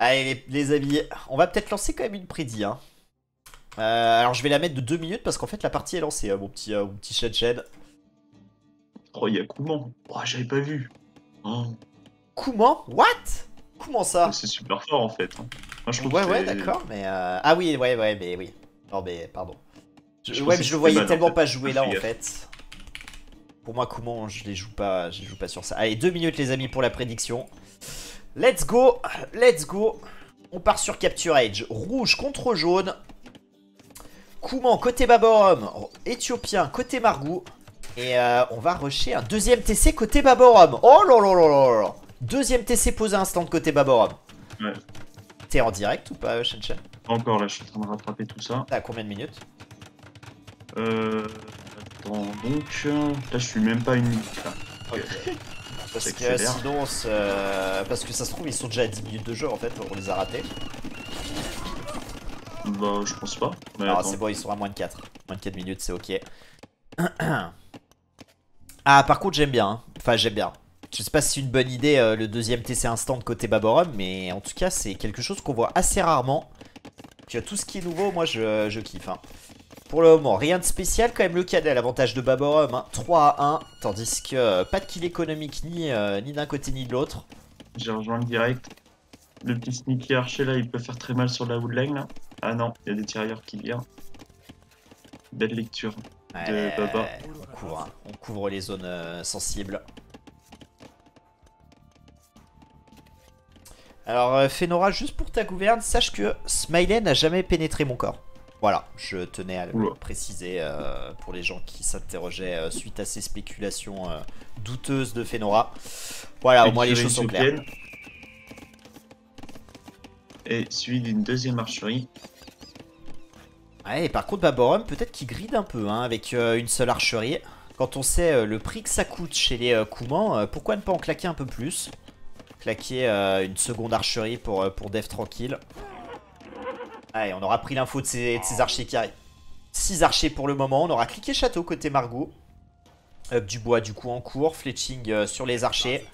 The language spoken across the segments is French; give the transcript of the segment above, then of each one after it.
Allez les amis, on va peut-être lancer quand même une prédit. Hein. Alors je vais la mettre de 2 minutes parce qu'en fait la partie est lancée, mon petit Shen. Oh, il y a Kouman. Oh, j'avais pas vu. Oh, Comment? What? Comment bah, ça? c'est super fort en fait, hein. Moi, je trouve que Ouais c'est. d'accord, mais Ah oui, ouais, mais oui. Non mais pardon. Je Ouais mais pensais que je le c'était voyais mal en tellement fait. pas J'ai pas jouer là fait en gaffe. fait. Pour moi comment je les joue pas sur ça. Allez 2 minutes les amis pour la prédiction. Let's go, let's go. On part sur Capture Age. Rouge contre jaune. Kouman côté Baborum. Éthiopien côté Margou. Et on va rusher un deuxième TC côté Baborum. Oh là là là là là. Deuxième TC posé instant de côté Baborum. Ouais. T'es en direct ou pas, Shen? Pas encore là, je suis en train de rattraper tout ça. T'as combien de minutes? Euh. Attends, donc. Là, je suis même pas une minute là. Ok. Parce que J'accélère. sinon, parce que ça se trouve, ils sont déjà à 10 minutes de jeu en fait, on les a ratés. Bah, je pense pas. Mais Alors attends. c'est bon, ils sont à moins de 4. Moins de 4 minutes, c'est ok. Ah, par contre, j'aime bien. Hein. Enfin, j'aime bien. Je sais pas si c'est une bonne idée le deuxième TC instant côté Baborum, mais en tout cas, c'est quelque chose qu'on voit assez rarement. Que tout ce qui est nouveau, moi, je kiffe. Hein. Pour le moment, rien de spécial. Quand même, le cadet a l'avantage de Baborum, hein, 3 à 1. Tandis que pas de kill économique ni d'un côté ni de l'autre. J'ai rejoint le direct. Le petit sneaky archer là, il peut faire très mal sur la woodline là. Ah non, il y a des tirailleurs qui viennent. Belle lecture de Baba. On couvre les zones sensibles. Alors, Fenora, juste pour ta gouverne, sache que Smiley n'a jamais pénétré mon corps. Voilà, je tenais à le Oula. préciser pour les gens qui s'interrogeaient suite à ces spéculations douteuses de Fenora. Voilà, au moins les choses sont claires. Éthiopienne. Et suivi d'une deuxième archerie. Ouais, et par contre, Baborum, peut-être qu'il gride un peu hein, avec une seule archerie. Quand on sait le prix que ça coûte chez les Koumans, pourquoi ne pas en claquer un peu plus? Claquer une seconde archerie pour Dev tranquille. Allez, on aura pris l'info de ces archers qui arrivent. 6 archers pour le moment, on aura cliqué château côté Margou. Up du bois du coup en cours, fletching sur les archers.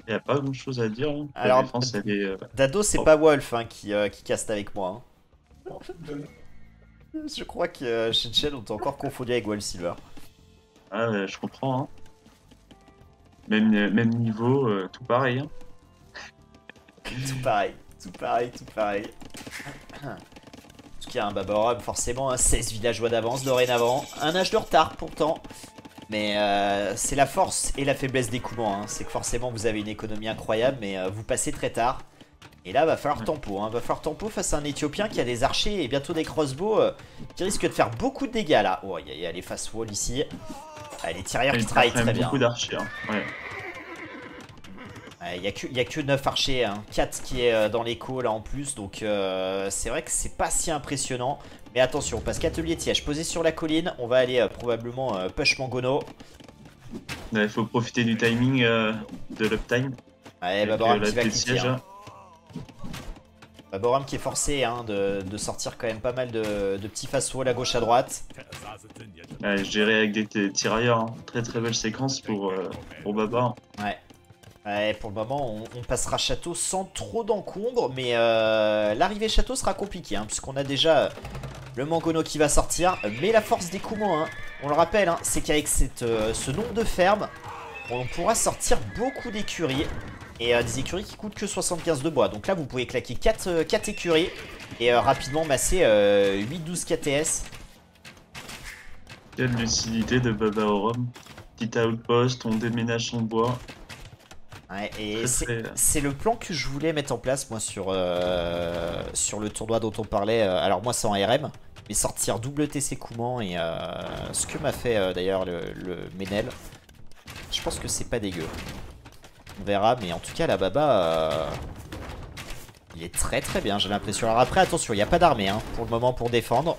Il n'y a pas grand chose à dire, hein. La Alors, défense, elle est. Dado, c'est Oh. pas Wolf hein, qui caste avec moi. Hein. Je crois que Shen on t'a encore confondu avec Wolf Silver. Ah, je comprends, hein. Même niveau, tout pareil, hein. Tout pareil, tout pareil, tout pareil. En tout cas, un Baborum, forcément, 16 villageois d'avance dorénavant. Un âge de retard pourtant. Mais c'est la force et la faiblesse des Koumans. Hein. C'est que forcément, vous avez une économie incroyable, mais vous passez très tard. Et là, va falloir tempo. Hein. Va falloir tempo face à un Éthiopien qui a des archers et bientôt des crossbows qui risquent de faire beaucoup de dégâts là. Oh, il y a les face wall ici. Ah, les tirailleurs qui travaillent très bien. Beaucoup d'archers, hein. Ouais. Il n'y a que 9 archers, hein. 4 qui est dans l'écho là en plus, donc c'est vrai que c'est pas si impressionnant. Mais attention, parce qu'atelier Tiège posé sur la colline, on va aller probablement push Mangono. Il faut profiter du timing de l'uptime. Ouais, Avec, Baboram la qui va tête cliquer. siège, Hein. là. Baboram qui est forcé hein, de sortir quand même pas mal de petits face wall à gauche à droite. Ouais, je dirais avec des tirailleurs, hein. Très très belle séquence pour Baba. Ouais. Ouais, pour le moment, on passera château sans trop d'encombre, mais l'arrivée château sera compliquée, hein, puisqu'on a déjà le Mangono qui va sortir. Mais la force des Koumans, hein, on le rappelle, hein, c'est qu'avec ce nombre de fermes, on pourra sortir beaucoup d'écuries. Et des écuries qui coûtent que 75 de bois. Donc là, vous pouvez claquer 4 écuries et rapidement masser 8-12 KTS. Quelle lucidité de Baba au Rhum. Petit outpost, on déménage son bois. Ouais, et Très, c'est le plan que je voulais mettre en place moi sur le tournoi dont on parlait. Alors moi c'est en RM, mais sortir double TC Kouman et ce que m'a fait d'ailleurs le Menel. Je pense que c'est pas dégueu. On verra, mais en tout cas la Baba il est très très bien j'ai l'impression. Alors après attention, il n'y a pas d'armée hein, pour le moment pour défendre.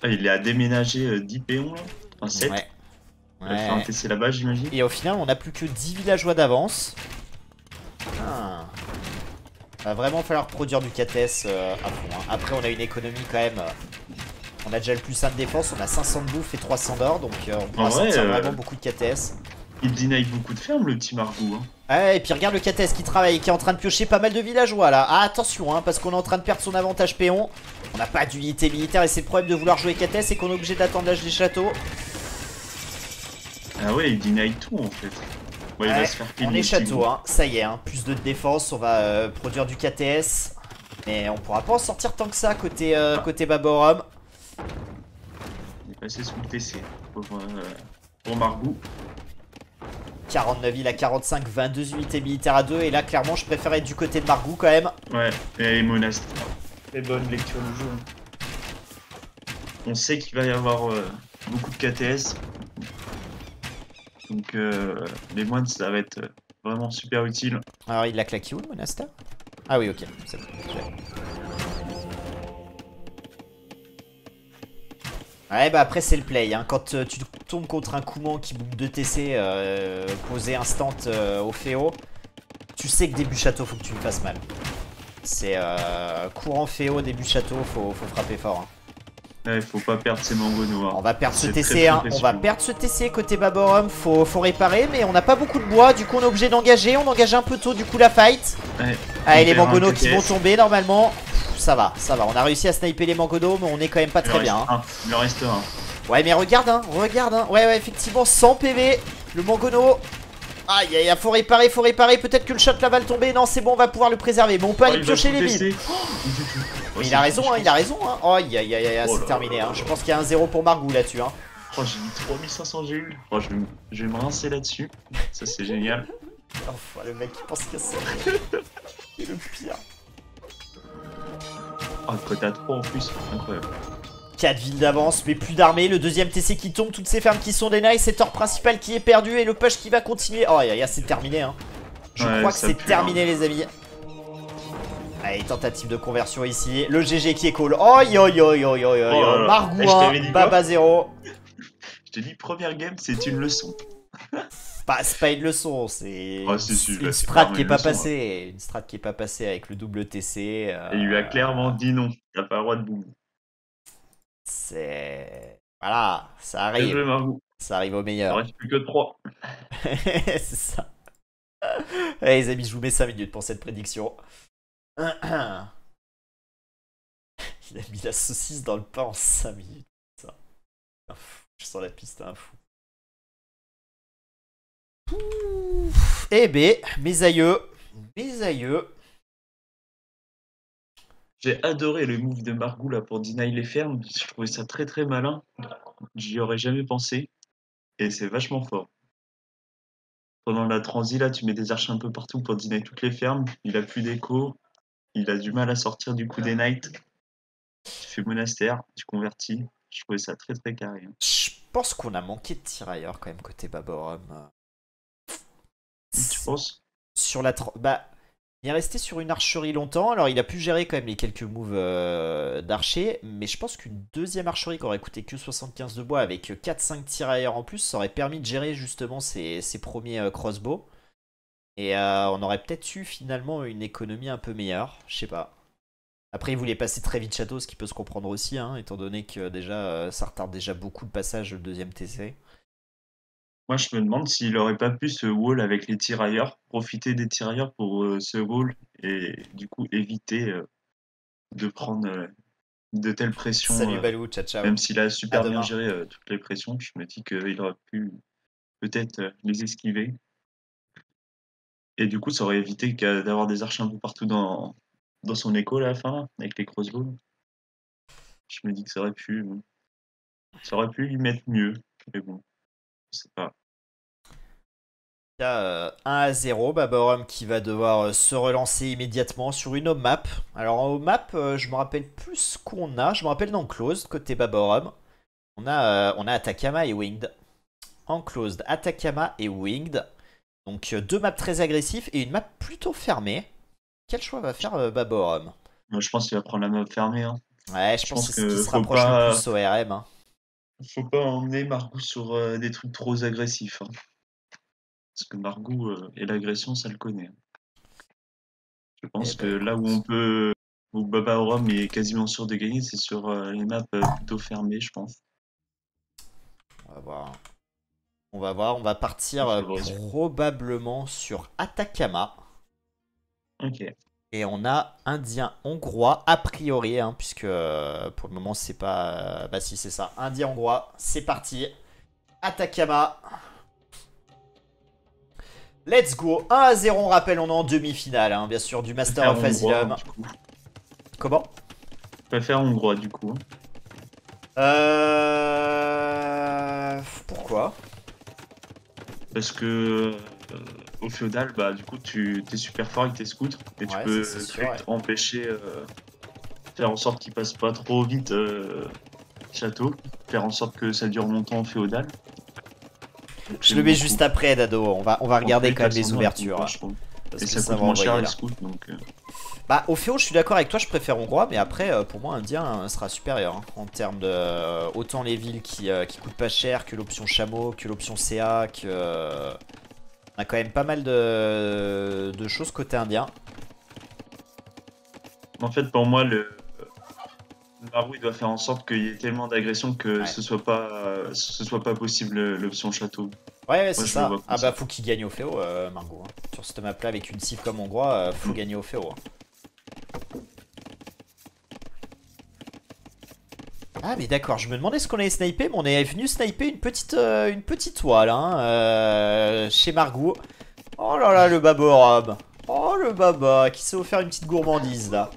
Ah, il a déménagé 10 péons là. Un 7. Ouais. Il a fait un TC là-bas, j'imagine. Et au final, on n'a plus que 10 villageois d'avance. Ah. Va vraiment falloir produire du KTS à fond. Hein. Après, on a une économie quand même On a déjà le plus 1 de défense, on a 500 de bouffe et 300 d'or, donc on pourra En vrai, sortir vraiment beaucoup de KTS. il deny beaucoup de fermes, le petit Margou. Hein. Ouais, et puis regarde le KTS qui travaille, qui est en train de piocher pas mal de villageois là. Ah, attention, hein, parce qu'on est en train de perdre son avantage péon. On n'a pas d'unité militaire et c'est le problème de vouloir jouer KTS, c'est qu'on est obligé d'attendre l'âge des châteaux. Ah ouais, il deny tout en fait. Bon, il va se faire On piller est le château, petit hein. Ça y est, hein. Plus de défense, on va produire du KTS. Mais on pourra pas en sortir tant que ça côté, côté Baborum. Il est passé sous le TC pour Margou. 49, il a 45, 22 unités militaires à 2. Et là, clairement, je préfère être du côté de Margou quand même. Ouais, et monastère. Très bonne lecture du jeu. On sait qu'il va y avoir beaucoup de KTS. Donc les moines, ça va être vraiment super utile. Alors, il l'a claqué où le monastère? Ah oui, ok, c'est bon. Ouais, bah après, c'est le play. Hein. Quand tu tombes contre un Kouman qui bouffe 2 TC posé instant au Féo, tu sais que début château, faut que tu lui fasses mal. C'est courant Féo, début château, faut frapper fort. Hein. Ouais, faut pas perdre ses mangonos. Hein. On va perdre ce C'est TC, très, hein. très On va perdre ce TC côté Baborum, faut réparer, mais on n'a pas beaucoup de bois, du coup on est obligé d'engager, on engage un peu tôt du coup la fight. Ouais, Allez, les perd un mangonos qui KTS. vont tomber normalement. Pff, ça va, on a réussi à sniper les mangonos, mais on est quand même pas Il en très reste bien. Hein. un. Il en reste un. Ouais, mais regarde, hein, ouais, effectivement, 100 PV, le mangono. Aïe, aïe, faut réparer, peut-être que le shot là va le tomber, non c'est bon, on va pouvoir le préserver, mais on peut aller il va piocher tout les laisser. vides. Il fait tout. Mais Ouais, il a c'est raison, fini, hein, je il a pense. raison, hein. Oh, aïe, aïe, aïe, Oh c'est là terminé, là hein. là Je là. pense qu'il y a un 0 pour Margou là-dessus, hein. Oh, j'ai mis 3500 GU. Oh, je vais me rincer là-dessus. Ça, c'est génial. Oh, le mec qui pense que c'est le pire. Oh, cote à 3 en plus. Incroyable. 4 villes d'avance, mais plus d'armée. Le deuxième TC qui tombe, toutes ces fermes qui sont des nice, c'est Thor principal qui est perdu et le push qui va continuer. Oh, c'est terminé, hein. Je Ouais, crois que ça c'est pue, terminé, les amis. Allez, tentative de conversion ici. Le GG qui est cool. Oh, yo, yo, yo, yo, yo, Oh là yo. là. Margou Eh, je t'avais dit 1, quoi Baba 0. Je t'ai dit, première game, c'est une leçon. Bah, c'est pas une leçon, c'est Ah, si, une là, c'est strat clairement qui est une pas leçon, hein. passée. Une strat qui est pas passée avec le double TC. Et il lui a clairement dit non. T'as pas le droit de boum. C'est... Voilà, ça Bien joué, arrive. Margou. Ça arrive au Il meilleur. reste plus que 3. C'est ça. Allez les amis, je vous mets 5 minutes pour cette prédiction. Il a mis la saucisse dans le pain en 5 minutes. Ça. Un fou. Je sens la piste, un fou. Eh ben, mes aïeux. Mes aïeux. J'ai adoré le move de Margou là pour deny les fermes. Je trouvais ça très très malin. J'y aurais jamais pensé. Et c'est vachement fort. Pendant la transi là, tu mets des archers un peu partout pour deny toutes les fermes. Il a plus d'écho. Il a du mal à sortir du coup des knights. Tu fais monastère, tu convertis. Je trouvais ça très très carré. Hein. Je pense qu'on a manqué de tirailleurs quand même côté Baborum. Tu penses? Sur la... Bah... Il est resté sur une archerie longtemps, alors il a pu gérer quand même les quelques moves d'archer, mais je pense qu'une deuxième archerie qui aurait coûté que 75 de bois avec 4-5 tirailleurs en plus, ça aurait permis de gérer justement ses premiers crossbows. Et on aurait peut-être eu finalement une économie un peu meilleure, je sais pas. Après il voulait passer très vite château, ce qui peut se comprendre aussi, hein, étant donné que déjà ça retarde déjà beaucoup de passages le deuxième TC. Moi, je me demande s'il aurait pas pu se wall avec les tirailleurs, profiter des tirailleurs pour se wall et du coup éviter de prendre de telles pressions. Salut Balou, ciao ciao. Même s'il a À super bien demain. géré toutes les pressions, je me dis qu'il aurait pu peut-être les esquiver. Et du coup, ça aurait évité d'avoir des archers un peu partout dans son écho à la fin, là, avec les crossbows. Je me dis que ça aurait pu lui mettre mieux. Mais bon, je sais pas. Il y a 1-0, Baborum qui va devoir se relancer immédiatement sur une home map. Alors en home map, je me rappelle plus ce qu'on a. Je me rappelle dans Closed, côté Baborum. On a Atakama et Winged. En Closed, Atakama et Winged. Donc deux maps très agressifs et une map plutôt fermée. Quel choix va faire Baborum? Moi, je pense qu'il va prendre la map fermée. Hein. Ouais, je Je pense pense que c'est ce qui que se rapproche le plus au RM. Hein. faut pas emmener Margou sur des trucs trop agressifs. Hein. Parce que Margou et l'agression, ça le connaît. Hein. Je Eh pense que ben là où écoute. on peut où Baba Rome est quasiment sûr de gagner, c'est sur les maps plutôt fermées, je pense. On va voir. On va voir, on va partir Je le résume. probablement sur Atacama. Ok. Et on a Indien hongrois, a priori, hein, puisque pour le moment c'est pas... bah si c'est ça, Indien hongrois, c'est parti. Atacama. Let's go, 1-0, on rappelle, on est en demi-finale, hein, bien sûr, du Je Master préfère of hongrois, Asylum. du coup. Comment? Je préfère hongrois, du coup. Pourquoi? Parce que au féodal, bah du coup, tu t'es super fort avec tes scouts et tu Ouais, ça c'est peux sûr, très ouais. vite empêcher, faire en sorte qu'ils passent pas trop vite château, faire en sorte que ça dure longtemps au féodal. Donc Je le j'aime mets beaucoup. juste après, Dado, on va En tous regarder les quand cas, même son les nom, elle compte ouvertures, hein, vachement. parce Et que ça ça coûte va moins cher envoyer les là. scouts, donc Bah, au Féo, je suis d'accord avec toi, je préfère hongrois, mais après, pour moi, indien sera supérieur hein, en termes de. Autant les villes qui coûtent pas cher que l'option chameau, que l'option CA, que. On a quand même pas mal de choses côté indien. en fait, pour moi, le Marou, il doit faire en sorte qu'il y ait tellement d'agression que Ouais, ce soit pas possible l'option château. ouais, ouais, Moi, c'est je le ça. vois comme Ah bah, ça. faut qu'il gagne au Féo, Margot, hein. Sur cette map là, avec une cible comme hongrois, faut Mm. gagner au Féo, hein. Ah mais d'accord, je me demandais ce qu'on allait sniper, mais on est venu sniper une petite toile hein, chez Margot. Oh là là, le Baborum. Oh le Baba, qui s'est offert une petite gourmandise là.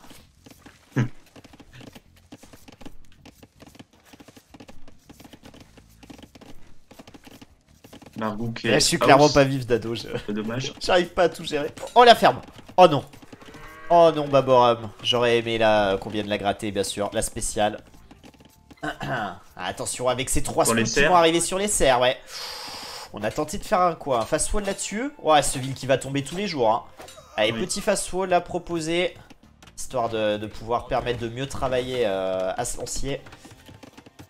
Margou qui Là, je est suis clairement house, pas vif d'ado, un peu dommage. j'arrive pas à tout gérer. Oh la ferme. Oh non. Oh non Baborum. J'aurais aimé là qu'on vienne la gratter bien sûr, la spéciale. Ah, attention avec ces trois Sur scouts les qui vont serres, arriver sur les serres, ouais. On a tenté de faire un quoi, un fast wall là-dessus. Ouais, ce ville qui va tomber tous les jours, hein. Allez, oui. petit fast wall à proposer, histoire de pouvoir permettre de mieux travailler à ce lancier.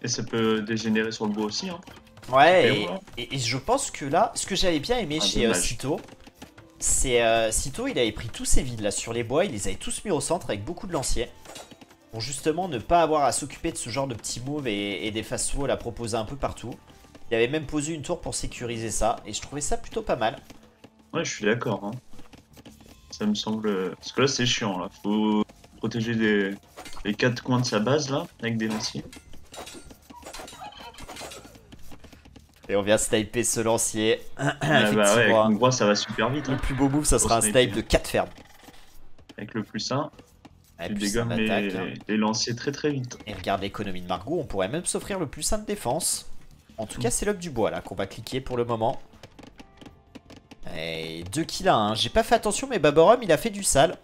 Et ça peut dégénérer sur le bois aussi, hein. Ouais, PO, là. et je pense que là, ce que j'avais bien aimé Ah, chez dommage. Sito, c'est Sito, il avait pris tous ces vides là sur les bois, il les avait tous mis au centre avec beaucoup de lanciers. Pour justement ne pas avoir à s'occuper de ce genre de petits moves et des fast walls à proposer un peu partout. Il avait même posé une tour pour sécuriser ça, et je trouvais ça plutôt pas mal. Ouais, je suis d'accord, hein. Ça me semble. Parce que là, c'est chiant, là. Faut protéger les quatre coins de sa base, là, avec des lanciers. Et on vient sniper ce lancier. Ah, bah ouais, avec Effectivement, hein. Hongrois, ça va super vite, Le hein. plus beau move, ça Pour sera un sniper. snipe de 4 fermes. Avec le plus 1, Ouais, tu plus un dégommes d'attaque, hein. les lanciers très très vite. Et regarde l'économie de Margot, on pourrait même s'offrir le plus 1 de défense. En tout cas, c'est l'up du bois là qu'on va cliquer pour le moment. Et 2 kills à 1. J'ai pas fait attention, mais Baborum il a fait du sale.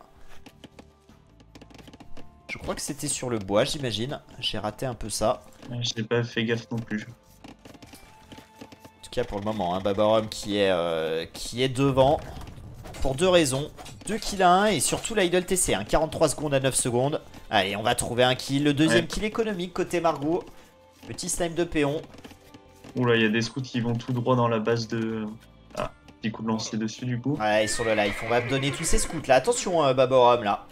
Je crois que c'était sur le bois, j'imagine. J'ai raté un peu ça. Ouais, je n'ai pas fait gaffe non plus. En tout cas, pour le moment, hein, Baborum qui est devant. Pour deux raisons. 2 kills à 1 et surtout la Idle TC. Hein, 43 secondes à 9 secondes. Allez, on va trouver un kill. Le deuxième Ouais. kill économique côté Margot. Petit snipe de péon. Oula, il y a des scouts qui vont tout droit dans la base de. Ah, petit coup de lancer dessus du coup. Ouais, sur le live, on va me donner tous ces scouts là. Attention, Baborum là.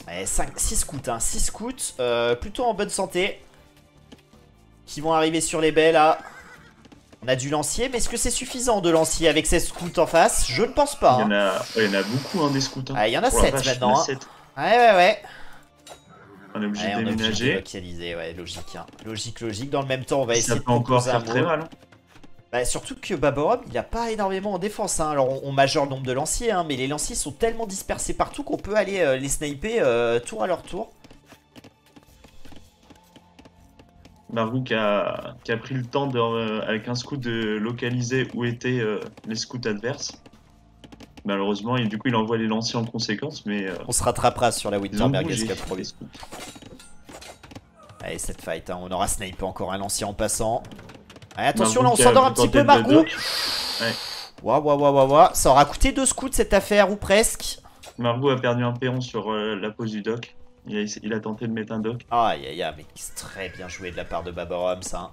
Ouais, 6 scouts, hein. 6 scouts, plutôt en bonne santé. Qui vont arriver sur les baies là. On a du lancier, mais est-ce que c'est suffisant de lancier avec ces scouts en face? Je ne pense pas. Il y en Hein. a, ouais, il y en a beaucoup hein, des scouts. Hein. Ah, il y en a Oh la 7 vache, maintenant. il y en a Hein. 7. Ouais. On est obligé Ouais, de on est obligé de déménager. délocaliser, ouais, logique, hein. Logique. Dans le même temps, on va Ça essayer de peut encore proposer un faire très mot. mal. Hein. Bah, surtout que Baborum, il a pas énormément en défense. Hein. Alors, on majore le nombre de lanciers, hein, mais les lanciers sont tellement dispersés partout qu'on peut aller les sniper tour à leur tour. Margou qui a pris le temps avec un scout de localiser où étaient les scouts adverses. Malheureusement, et du coup, il envoie les lanciers en conséquence, mais On se rattrapera sur la ils ont Winterberg bougé, Cup promis. les scouts. Allez, cette fight, hein. On aura sniper encore un lancier en passant. Allez, attention, Margou là, on qui a s'endort un vu petit tenter peu, de Margou. dock. Ouais. Ouah. Ça aura coûté 2 scouts cette affaire, ou presque. Margou a perdu un péon sur la pose du dock. Il a tenté de mettre un dock. Aïe, mais c'est très bien joué de la part de Baborum, ça. Hein.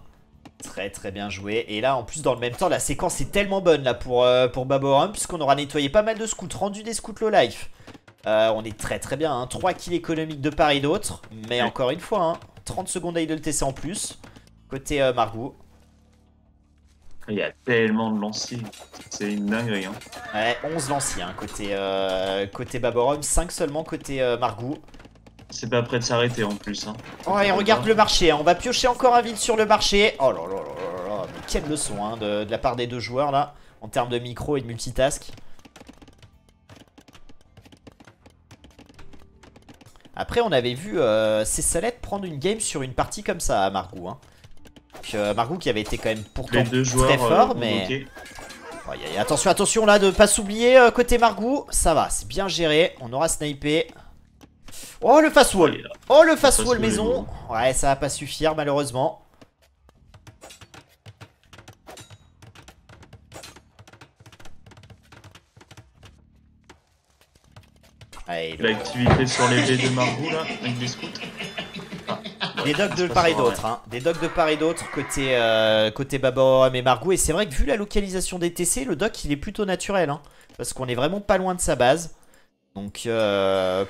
Très bien joué. Et là, en plus, dans le même temps, la séquence est tellement bonne là pour Baborum, puisqu'on aura nettoyé pas mal de scouts, rendu des scouts low life. On est très très bien, hein. 3 kills économiques de part et d'autre. Mais encore une fois, hein, 30 secondes à idle TC en plus. Côté Margou. Il y a tellement de lanciers. C'est une dinguerie. Hein. Ouais, 11 lanciers hein, côté Baborum, 5 seulement côté Margou. C'est pas prêt de s'arrêter en plus. Hein. Oh et regarde le marché, hein. On va piocher encore un vide sur le marché. Oh là là là là là, mais quelle leçon hein, de la part des deux joueurs là, en termes de micro et de multitask. Après on avait vu Cessalette prendre une game sur une partie comme ça à Margou. Hein. Donc, Margou qui avait été quand même pourtant très fort, mais... Oh, attention, attention là de pas s'oublier côté Margou. Ça va, c'est bien géré, on aura snipé. Oh le fast wall. Oh le fast wall maison. Ouais ça va pas suffire malheureusement. L'activité sur les baies de Margou là, avec des scouts. Des dogs de part et d'autre, hein. Des dogs de part et d'autre côté Baborum et Margou. Et c'est vrai que vu la localisation des TC, le dock il est plutôt naturel. Hein, parce qu'on est vraiment pas loin de sa base. Donc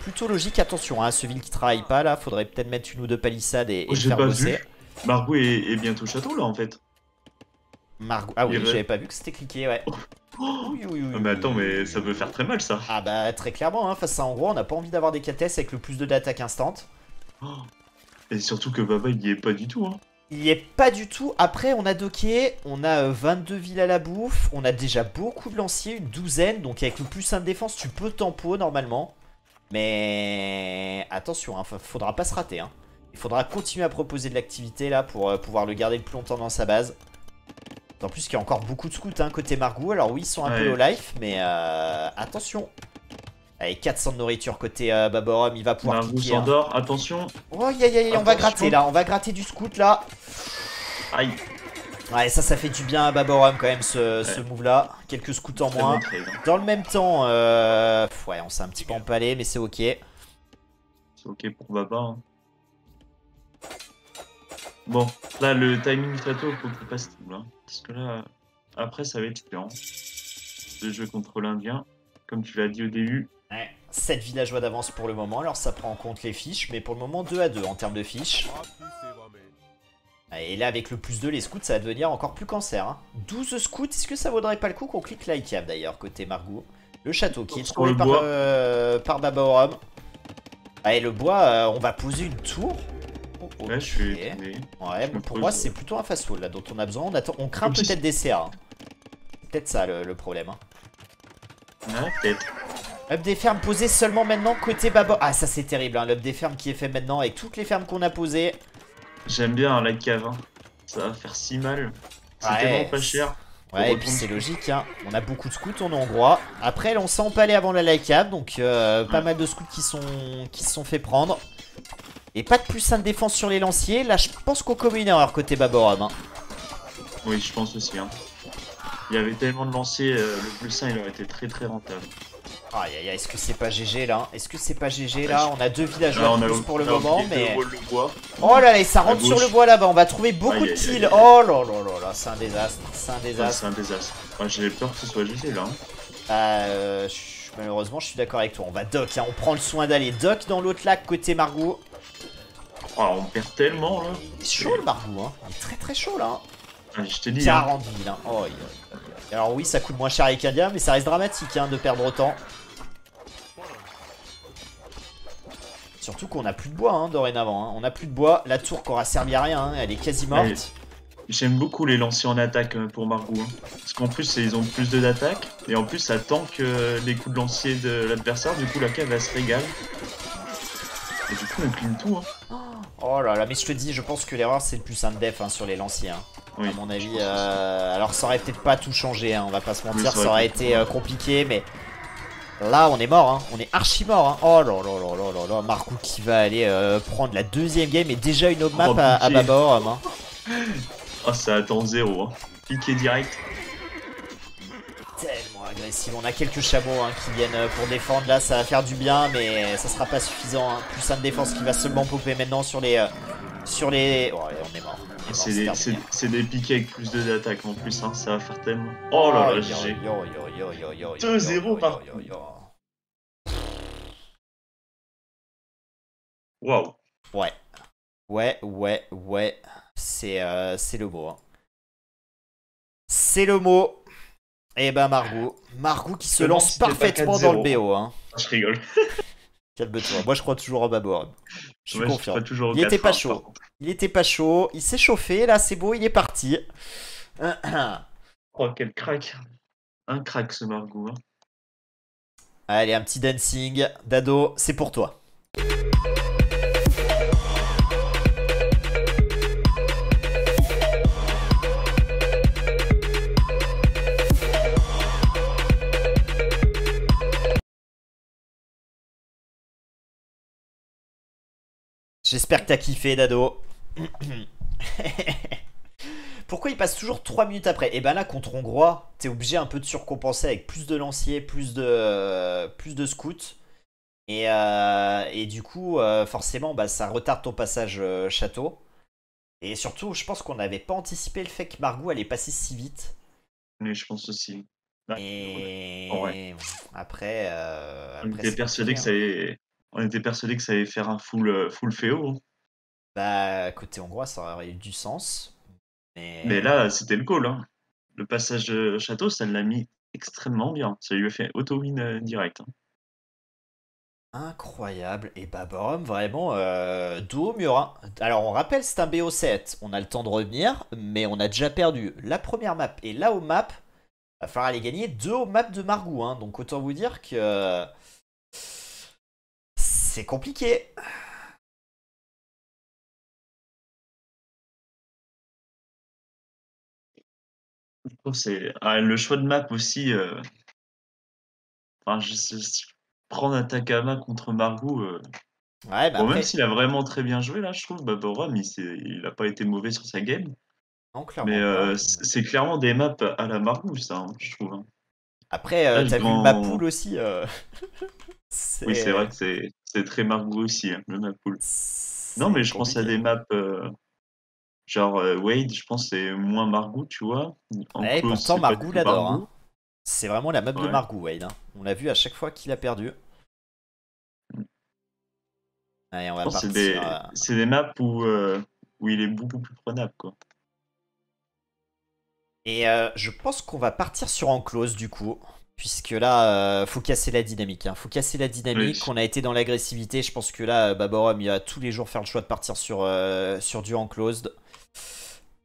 plutôt logique, attention hein, ce ville qui travaille pas là, faudrait peut-être mettre une ou deux palissades et faire bosser. Margou est bientôt château là en fait. Margou, ah oui j'avais pas vu que c'était cliqué ouais. Oui, mais attends mais ça peut faire très mal ça. Ah bah très clairement hein, face à en gros on n'a pas envie d'avoir des KTS avec le plus de d'attaque instant. Et surtout que Baba il y est pas du tout hein. Il y est pas du tout. Après, on a docké, on a 22 villes à la bouffe, on a déjà beaucoup de lanciers, une douzaine. Donc avec le plus 1 de défense, tu peux tempo normalement. Mais attention, hein, faudra pas se rater. Hein. Il faudra continuer à proposer de l'activité là pour pouvoir le garder le plus longtemps dans sa base. En plus qu'il y a encore beaucoup de scouts hein, côté Margou. Alors oui, ils sont un peu low life, mais attention. Allez, 400 de nourriture côté Baborum, il va pouvoir cliquer. S'endort, attention. Oh, on va gratter là, on va gratter du scout là. Aïe. Ouais, ça fait du bien à Baborum quand même ce move là. Quelques scouts en moins. Dans le même temps, ouais, on s'est un petit peu empalé, mais c'est ok. C'est ok pour Baba. Hein. Bon, là, le timing château, faut qu'il passe tout là. Parce que là, après, ça va être chiant. Le jeu contre l'Indien, comme tu l'as dit au début. Ouais, 7 villageois d'avance pour le moment, alors ça prend en compte les fiches, mais pour le moment 2 à 2 en termes de fiches. Et là avec le plus 2, les scouts ça va devenir encore plus cancer. Hein. 12 scouts, est-ce que ça vaudrait pas le coup qu'on clique l'ICAB d'ailleurs côté Margou? Le château qui est trouvé par Baborum. Allez le bois, on va poser une tour. Okay. Ouais, je suis étonné. Ouais, pour moi c'est plutôt un fast wall là dont on a besoin. On craint peut-être des CA. Hein. C'est peut-être ça le problème. Hein. Ouais, peut-être. Up des fermes posées seulement maintenant côté Babo. Ah ça c'est terrible hein, l'up des fermes qui est fait maintenant avec toutes les fermes qu'on a posées. J'aime bien la cave hein. Ça va faire si mal. C'est tellement pas cher. Ouais et puis c'est logique hein. On a beaucoup de scouts, on est hongrois. Après on s'est empalé avant la cave. Donc pas mal de scouts qui se sont fait prendre. Et pas de plus 1 de défense sur les lanciers. Là je pense qu'on commet une erreur côté Baborum hein. Oui je pense aussi hein. Il y avait tellement de lanciers, le plus 1 il aurait été très très rentable. Aïe aïe aïe, est-ce que c'est pas GG là? Est-ce que c'est pas GG là? On a 2 villageois de plus pour le moment, mais... Oh là là, et ça rentre sur le bois là-bas, on va trouver beaucoup de kills. Oh là là là là, c'est un désastre, c'est un désastre. C'est un désastre. Moi j'ai peur que ce soit GG là. Malheureusement, je suis d'accord avec toi, on va dock, hein. On prend le soin d'aller dock dans l'autre lac côté Margou. Oh, on perd tellement là. C'est chaud le Margou, hein. Il est très très chaud là. Ah, je te dis. 40 villes, hein. Oh, alors oui, ça coûte moins cher avec India, mais ça reste dramatique hein, de perdre autant. Surtout qu'on a plus de bois hein, dorénavant. Hein. On a plus de bois. La tour qui aura servi à rien, hein, elle est quasi morte. Ouais. J'aime beaucoup les lanciers en attaque pour Margou. Hein. Parce qu'en plus, ils ont plus d'attaque. Et en plus, ça tank les coups de lancier de l'adversaire. Du coup, la cave, elle se régale. Et du coup, on clean tout. Hein. Oh là là, mais je te dis, je pense que l'erreur, c'est le plus 1 de def hein, sur les lanciers. Hein. Oui. À mon avis. Alors, ça aurait peut-être pas tout changé. Hein, on va pas se mentir. Oui, ça aurait été compliqué, mais... Là on est mort, hein. On est archi mort. Hein. Oh là là là là là là. Margou qui va aller prendre la 2ème game et déjà une map à Baborum. Hein. Oh ça attend 0. Hein. Piqué direct. Tellement agressif. On a quelques chameaux hein, qui viennent pour défendre. Là ça va faire du bien mais ça sera pas suffisant. Hein. Plus 1 de défense qui va seulement popper maintenant sur les... Oh on est mort. C'est des piquets avec plus de d'attaque en plus, hein. Ça va faire tellement. Oh là là, GG. 2-0 par. Waouh. Ouais. Ouais. C'est le mot. Hein. C'est le mot. Et ben Margot. Margot qui Je se me demande lance si c'était pas parfaitement dans le 4-0. BO. Hein. Ah, je rigole. Calme-toi. Moi je crois toujours en Babor. Je suis Moi, je confiant. crois toujours au Il était pas 4-1, par chaud. contre. Il était pas chaud. Il s'est chauffé. Là c'est beau. Il est parti. Oh, quel crack. Un crack, ce Margot. Hein. Allez, un petit dancing. Dado, c'est pour toi. J'espère que t'as kiffé, Dado. Pourquoi il passe toujours 3 minutes après? Et ben là, contre Hongrois, t'es obligé un peu de surcompenser avec plus de lanciers, plus de scouts. Et du coup, forcément, bah, ça retarde ton passage château. Et surtout, je pense qu'on n'avait pas anticipé le fait que Margou allait passer si vite. Mais je pense aussi. Ouais, en vrai. Et après On c'est était persuadé compliqué. que Hein. ça allait, on était persuadé que ça allait faire un full féo. Hein. Bah, côté hongrois, ça aurait eu du sens. Mais Mais là, c'était le goal. Hein. Le passage château, ça l'a mis extrêmement bien. Ça lui a fait auto-win direct. Hein. incroyable. Et bah, Borum, vraiment, duo Murin. Alors, on rappelle, c'est un BO7. On a le temps de revenir, mais on a déjà perdu la première map. Et là, au map, va falloir aller gagner 2 au map de Margou. Hein. Donc, autant vous dire que c'est compliqué. Je trouve que c'est le choix de map aussi. Enfin, prendre un Takama contre Margou. Ouais, bah Bon, même après, s'il a vraiment très bien joué, là, je trouve, Baborum, il a pas été mauvais sur sa game. non, Mais clairement pas. c'est clairement des maps à la Margou, ça, hein, je trouve. Hein. Après, Là, t'as vu le map pool aussi Oui, c'est vrai c'est que c'est très Margou aussi, hein, le map pool. Non, c'est mais je pense à compliqué. des maps genre Wade, je pense que c'est moins Margou, tu vois. En Ouais, close, pourtant c'est pas du Margou tout l'adore. Hein. Margou. C'est vraiment la map de Ouais. Margou, Wade. Hein. On l'a vu à chaque fois qu'il a perdu. Allez, on Je va pense que partir. c'est des maps où il est beaucoup plus prenable, quoi. Et je pense qu'on va partir sur Enclose du coup. Puisque là, faut casser la dynamique. Hein. Faut casser la dynamique. Oui. On a été dans l'agressivité. Je pense que là, Baborum, il va tous les jours faire le choix de partir sur du Enclosed.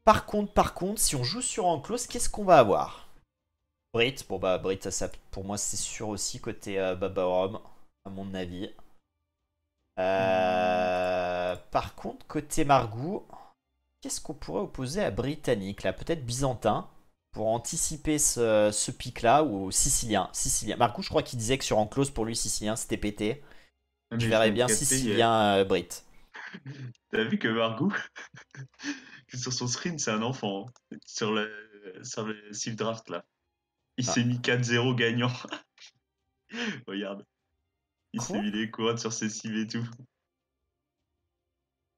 Par contre, si on joue sur Enclosed, qu'est-ce qu'on va avoir? Brit. Bon bah, Brit, ça, pour moi, c'est sûr aussi côté Baborum, à mon avis. Par contre, côté Margou, qu'est-ce qu'on pourrait opposer à Britannique là? Peut-être Byzantin pour anticiper ce pic-là ou Sicilien. Sicilien. Margou, je crois qu'il disait que sur Enclose, pour lui, Sicilien, c'était pété. Ah, Je mais je verrais viens de bien capter, Sicilien Brit. t'as vu que Margou, sur son screen, c'est un enfant. Hein. Sur le Civ Draft, là. Il Ah, s'est mis 4-0 gagnant. Regarde. Il s'est quoi? mis les couronnes sur ses cives et tout.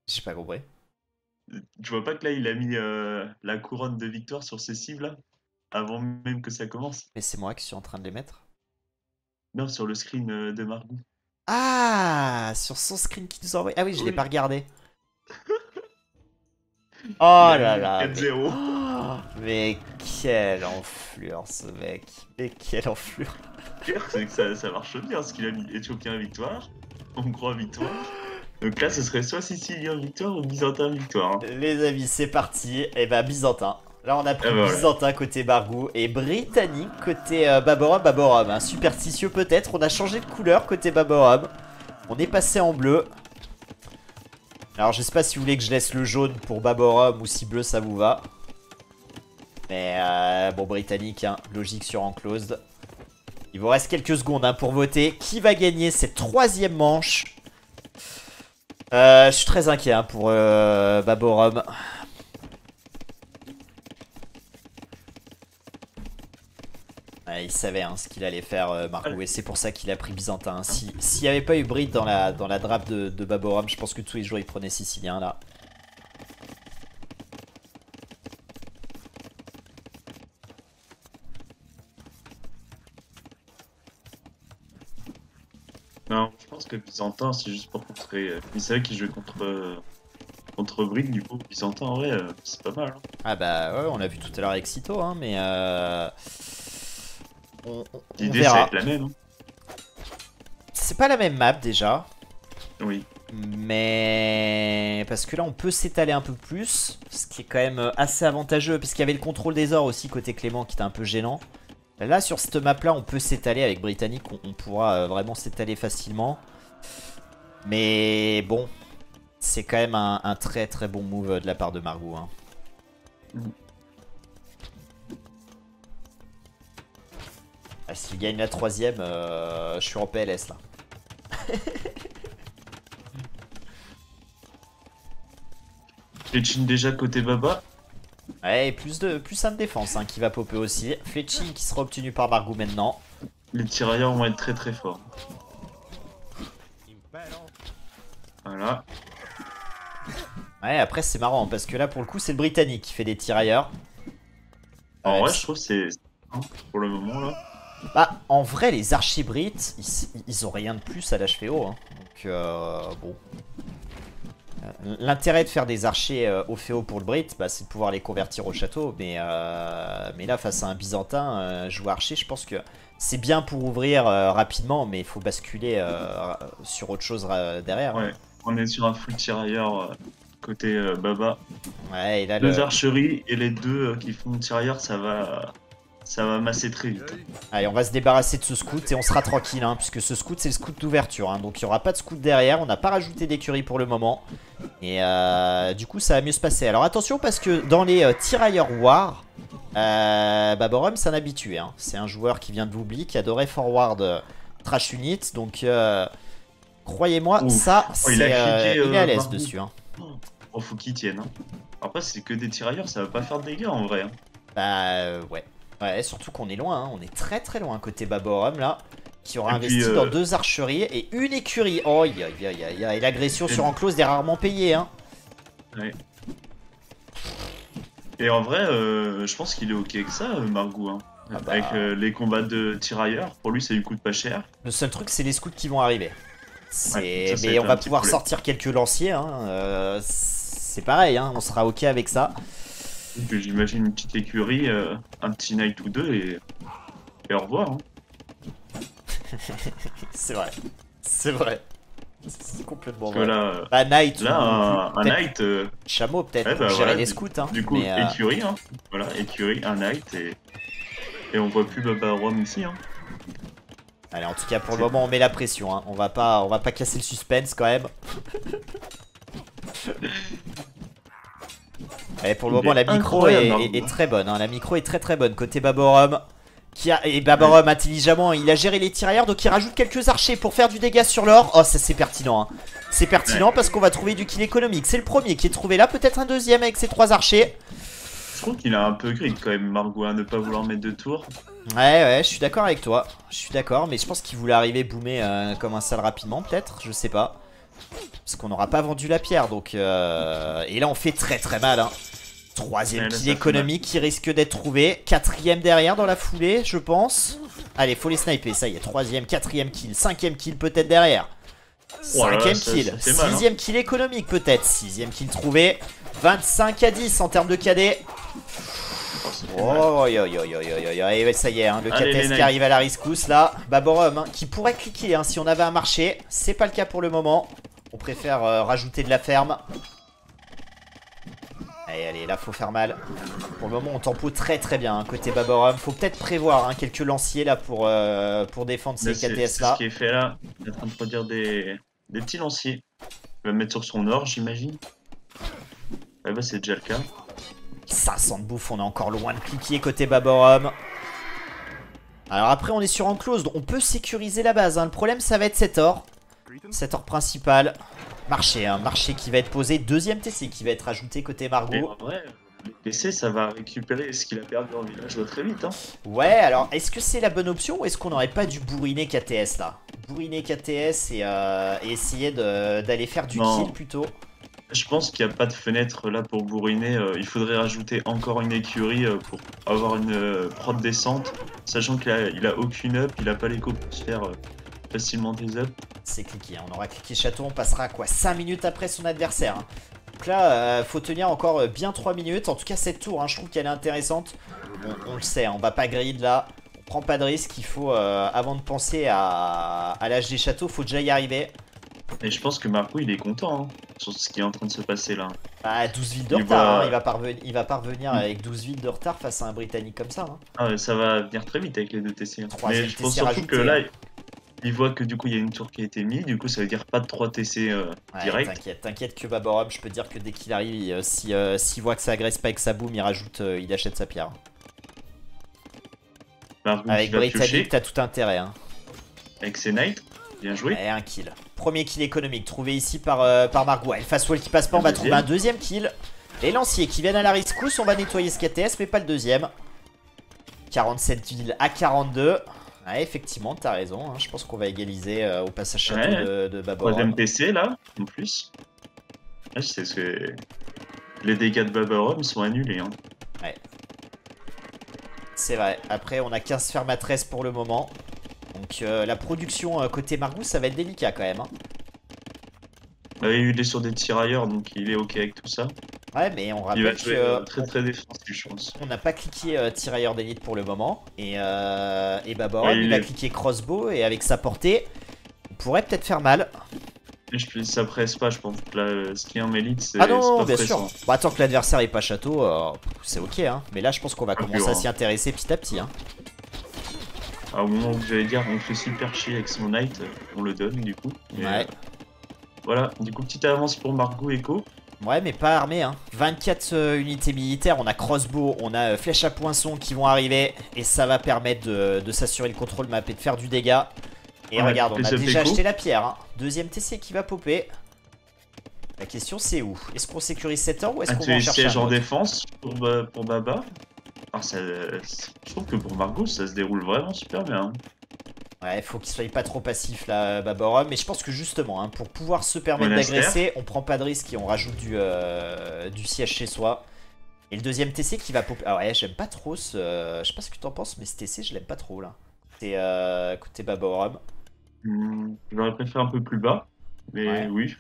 J'ai pas compris. Tu vois pas que là, il a mis la couronne de victoire sur ses cives, là, avant même que ça commence? Mais c'est moi qui suis en train de les mettre. Non, sur le screen de Margou. Ah, sur son screen qui nous a envoyé. Ah oui, je l'ai pas Oui, regardé. il Oh a mis là le là, mais. 4-0. Oh, mais quelle enflure ce mec. Mais quelle enflure. Pire, c'est que ça marche bien, ce qu'il a mis Éthiopien victoire, Hongrois victoire. Donc là, ce serait soit Sicilien victoire ou Byzantin victoire. Hein. Les amis, c'est parti. Et bah, Byzantin. Là, on a Ah pris bah voilà. Byzantin côté Bargou et Britannique côté Baborum. Baborum, hein. Superstitieux peut-être. On a changé de couleur côté Baborum. On est passé en bleu. Alors, je sais pas si vous voulez que je laisse le jaune pour Baborum ou si bleu ça vous va. Mais bon, Britannique, hein, logique sur Enclosed. Il vous reste quelques secondes hein, pour voter. Qui va gagner cette troisième manche? Je suis très inquiet hein, pour Baborum. Ouais, il savait hein, ce qu'il allait faire, Marco, et c'est pour ça qu'il a pris Byzantin. S'il n'y avait pas eu Brit dans la draft de Baborum, je pense que tous les jours il prenait Sicilien là. Non, je pense que Byzantin, c'est juste pour contrer. Mais c'est vrai qu'il joue contre Brig, du coup, Byzantin, en vrai, c'est pas mal. Hein. Ah bah ouais, on l'a vu tout à l'heure avec Cito, hein, mais on L'idée, ça va verra. être la même. Hein. C'est pas la même map déjà. Oui. Mais parce que là on peut s'étaler un peu plus, ce qui est quand même assez avantageux, parce qu'il y avait le contrôle des ors aussi côté Clément qui était un peu gênant. Là sur cette map là on peut s'étaler avec Britannique, on pourra vraiment s'étaler facilement. Mais bon, c'est quand même un très très bon move de la part de Margou. Hein. Ah, s'il gagne la troisième, je suis en PLS là. Fletching déjà côté Baba. Ouais, et plus 1 de défense hein, qui va popper aussi. Fletching qui sera obtenu par Margou maintenant. Les tirailleurs vont être très très forts. Voilà. Ouais, après c'est marrant parce que là pour le coup c'est le Britannique qui fait des tirailleurs. En vrai, je trouve que c'est pour le moment là. Bah, en vrai, les archers brits, ils ont rien de plus à l'achever haut. Hein. Donc, bon. L'intérêt de faire des archers au féo pour le Brit, bah, c'est de pouvoir les convertir au château. Mais là, face à un Byzantin, jouer archer, je pense que c'est bien pour ouvrir rapidement, mais il faut basculer sur autre chose derrière. Ouais, on est sur un full tirailleur côté Baba. Ouais, et là, Deux archeries et les deux qui font tirailleur, ça va masser très vite. Allez, on va se débarrasser de ce scout et on sera tranquille, hein, puisque ce scout c'est le scout d'ouverture. Hein, donc il n'y aura pas de scout derrière, on n'a pas rajouté d'écurie pour le moment. Et du coup ça va mieux se passer. Alors attention parce que dans les tirailleurs war, Baborum c'est un habitué. Hein. C'est un joueur qui vient de l'oubli, qui adorait forward trash unit. Donc croyez-moi, ça c'est il est à l'aise dessus. Hein. Oh, faut qu'il tienne. Hein. Après c'est que des tirailleurs, ça va pas faire de dégâts en vrai. Hein. Bah ouais. Ouais, surtout qu'on est loin, hein. On est très très loin côté Baborum là, qui aura investi dans 2 archeries et une écurie. Oh, et l'agression sur enclose est rarement payée. Hein. Ouais. Et en vrai, je pense qu'il est ok avec ça, Margou. Hein. Ah bah... Avec les combats de tirailleurs, pour lui ça lui coûte pas cher. Le seul truc c'est les scouts qui vont arriver. Ouais, mais on va pouvoir sortir quelques lanciers. Hein. C'est pareil, hein. On sera ok avec ça. J'imagine une petite écurie, un petit night ou deux et au revoir. Hein. C'est vrai. C'est vrai. C'est complètement vrai. Là, bah, Knight. Là, un Knight. Chameau peut-être ouais, pour gérer les scouts. Hein. Du coup, écurie. Hein. Voilà, écurie, un Knight et on voit plus Baborum ici. Hein. Allez, en tout cas, pour le moment, on met la pression. Hein. On va pas casser le suspense quand même. Et pour le moment, la micro est très bonne. Hein. La micro est très très bonne côté Baborum. Et Baborum, intelligemment, il a géré les tirailleurs. Donc il rajoute quelques archers pour faire du dégât sur l'or. Oh, ça c'est pertinent. Hein. C'est pertinent parce qu'on va trouver du kill économique. C'est le premier qui est trouvé là. Peut-être un deuxième avec ses 3 archers. Je trouve qu'il a un peu grid quand même, Margou, à ne pas vouloir mettre de tours. Ouais, je suis d'accord avec toi. Je suis d'accord, mais je pense qu'il voulait arriver boomer comme un sale rapidement, peut-être. Je sais pas. Parce qu'on n'aura pas vendu la pierre. Donc et là, on fait très très mal. Hein. 3ème kill économique qui risque d'être trouvé. 4ème derrière dans la foulée, je pense. Allez, faut les sniper. Ça y est, 3ème, 4ème kill. 5ème kill peut-être derrière. 5ème kill. 6ème kill économique peut-être. 6ème kill trouvé. 25 à 10 en termes de KD. Oh, et ça y est, hein, le KTS qui arrive à la rescousse là. Baborum, hein, qui pourrait cliquer hein, si on avait un marché. C'est pas le cas pour le moment. On préfère rajouter de la ferme. Allez, là faut faire mal. Pour le moment on tempo très très bien hein, côté Baborum. Faut peut-être prévoir hein, quelques lanciers là pour défendre ces KTS là. C'est ce qui est fait là. Il est en train de produire des petits lanciers. Il va mettre sur son or, j'imagine. Ouais, bah c'est déjà le cas. 500 de bouffe, on est encore loin de cliquer côté Baborum. Alors après on est sur enclose, donc on peut sécuriser la base. Hein. Le problème ça va être cet or. Cet or principal. Marché, hein, marché qui va être posé. 2ème TC qui va être ajouté côté Margou. Mais en vrai, le TC ça va récupérer ce qu'il a perdu en village très vite. Hein. Ouais, alors est-ce que c'est la bonne option ou est-ce qu'on n'aurait pas dû bourriner KTS là? Bourriner KTS et essayer d'aller faire du kill plutôt. Je pense qu'il n'y a pas de fenêtre là pour bourriner. Il faudrait rajouter encore une écurie pour avoir une prod décente. Sachant qu'il a aucune up, il a pas l'écho pour se faire facilement des up. C'est cliqué, hein. On aura cliqué château, on passera à quoi 5 minutes après son adversaire, hein. Donc là, faut tenir encore bien 3 minutes. En tout cas, cette tour, hein, je trouve qu'elle est intéressante. On le sait, hein, on va pas grid là. On prend pas de risque. Il faut, avant de penser à l'âge des châteaux, faut déjà y arriver. Et je pense que Marco, il est content hein, sur ce qui est en train de se passer là. Bah, 12 villes de Il retard, voit- hein. Il va pas revenir avec 12 villes de retard face à un Britannique comme ça, hein. Ah, ça va venir très vite avec les deux TC. Hein. Troisième Mais je pense TC surtout rajouté, que là, hein. il voit que du coup, il y a une tour qui a été mise. Du coup, ça veut dire pas de 3 TC Ouais, direct. t'inquiète que Baborum, je peux dire que dès qu'il arrive, s'il voit que ça agresse pas avec sa boum, il rajoute, il achète sa pierre. Marco Avec qui va Britannique, piocher t'as tout intérêt, hein. avec ses knights. Bien joué. Et un kill. Premier kill économique trouvé ici par Margot. Et le fast wall qui passe pas, on va trouver un deuxième kill. Les lanciers qui viennent à la rescousse, on va nettoyer ce KTS, mais pas le deuxième. 47 villes à 42. Ouais, effectivement, t'as raison, hein. Je pense qu'on va égaliser au passage château de Baborum. Troisième TC là, en plus. Là, c'est ce que les dégâts de Baborum sont annulés. Hein. Ouais. C'est vrai. Après, on a 15 fermatrices pour le moment. Donc la production côté Margou, ça va être délicat quand même, hein. Il est sur des tirailleurs, donc il est ok avec tout ça. Ouais, mais on Il va rappelle jouer que très défensif, je pense. on n'a pas cliqué tirailleur d'élite pour le moment. Et Baborum, Ouais, il a cliqué crossbow et avec sa portée, on pourrait peut-être faire mal. Et ça presse pas, je pense. Là, ce qui est en élite, c'est Ah non, pas bien pressant. sûr. Bah, tant que l'adversaire est pas château, c'est ok, hein. Mais là, je pense qu'on va Pas commencer pur, à hein. s'y intéresser petit à petit, hein. Au moment où j'allais dire, on fait super chier avec son knight, on le donne du coup. Mais, Ouais. Voilà, du coup, petite avance pour Margot Echo. Ouais, mais pas armé, hein. 24 unités militaires, on a crossbow, on a flèche à poinçon qui vont arriver. Et ça va permettre de s'assurer le contrôle map et de faire du dégât. Et regarde, on a déjà acheté la pierre, hein. Deuxième TC qui va popper. La question c'est où? Est-ce qu'on sécurise cette or ou est-ce qu'on va en chercher Siège un en autre? défense pour Baba. Alors, je trouve que pour Margot, ça se déroule vraiment super bien. Hein. Ouais, faut qu'il soit pas trop passif là, Baborum. Mais je pense que justement, hein, pour pouvoir se permettre Monastère. d'agresser, on prend pas de risque et on rajoute du siège chez soi. Et le deuxième TC qui va popper. Ah ouais, j'aime pas trop ce. Je sais pas ce que t'en penses, mais ce TC, je l'aime pas trop là. C'est côté Baborum. J'aurais préféré un peu plus bas. Mais Ouais. oui,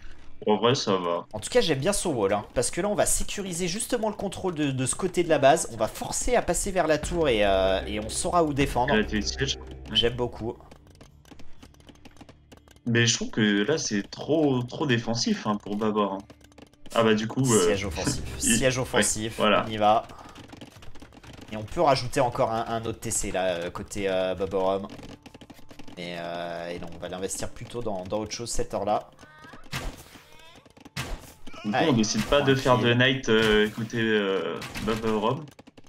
en vrai, ça va. En tout cas, j'aime bien son wall, hein, parce que là, on va sécuriser justement le contrôle de ce côté de la base. On va forcer à passer vers la tour et on saura où défendre. Elle a été siège. J'aime beaucoup. Mais je trouve que là, c'est trop défensif hein, pour Babar. Hein. Ah bah du coup... Siège offensif. Siège offensif, ouais, voilà. on y va. Et on peut rajouter encore un autre TC là, côté Baborum. Et non, on va l'investir plutôt dans autre chose cette heure-là. Du coup, Allez, on décide pas de faire de tranquille. Knight côté Babarum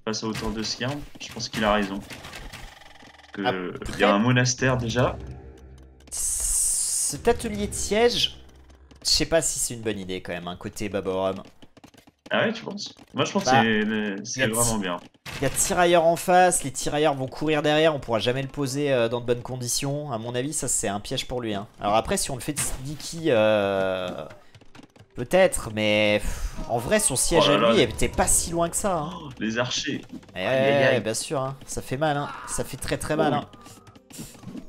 face au tour de Skirm. Je pense qu'il a raison. Parce que Après- il y a un monastère déjà. Cet atelier de siège, je sais pas si c'est une bonne idée quand même, hein, côté Baborum. Ah ouais, tu penses? Moi, je pense Bah, que c'est vraiment bien. Il y a tirailleurs en face, les tirailleurs vont courir derrière, on pourra jamais le poser dans de bonnes conditions. À mon avis, ça c'est un piège pour lui, hein. Alors après, si on le fait de sneaky, peut-être, mais en vrai, son siège Oh là à là, lui les- était pas si loin que ça, hein. Oh, les archers. Eh Aïe, aïe, aïe. bien sûr, hein. Ça fait mal, hein. Ça fait très mal, hein.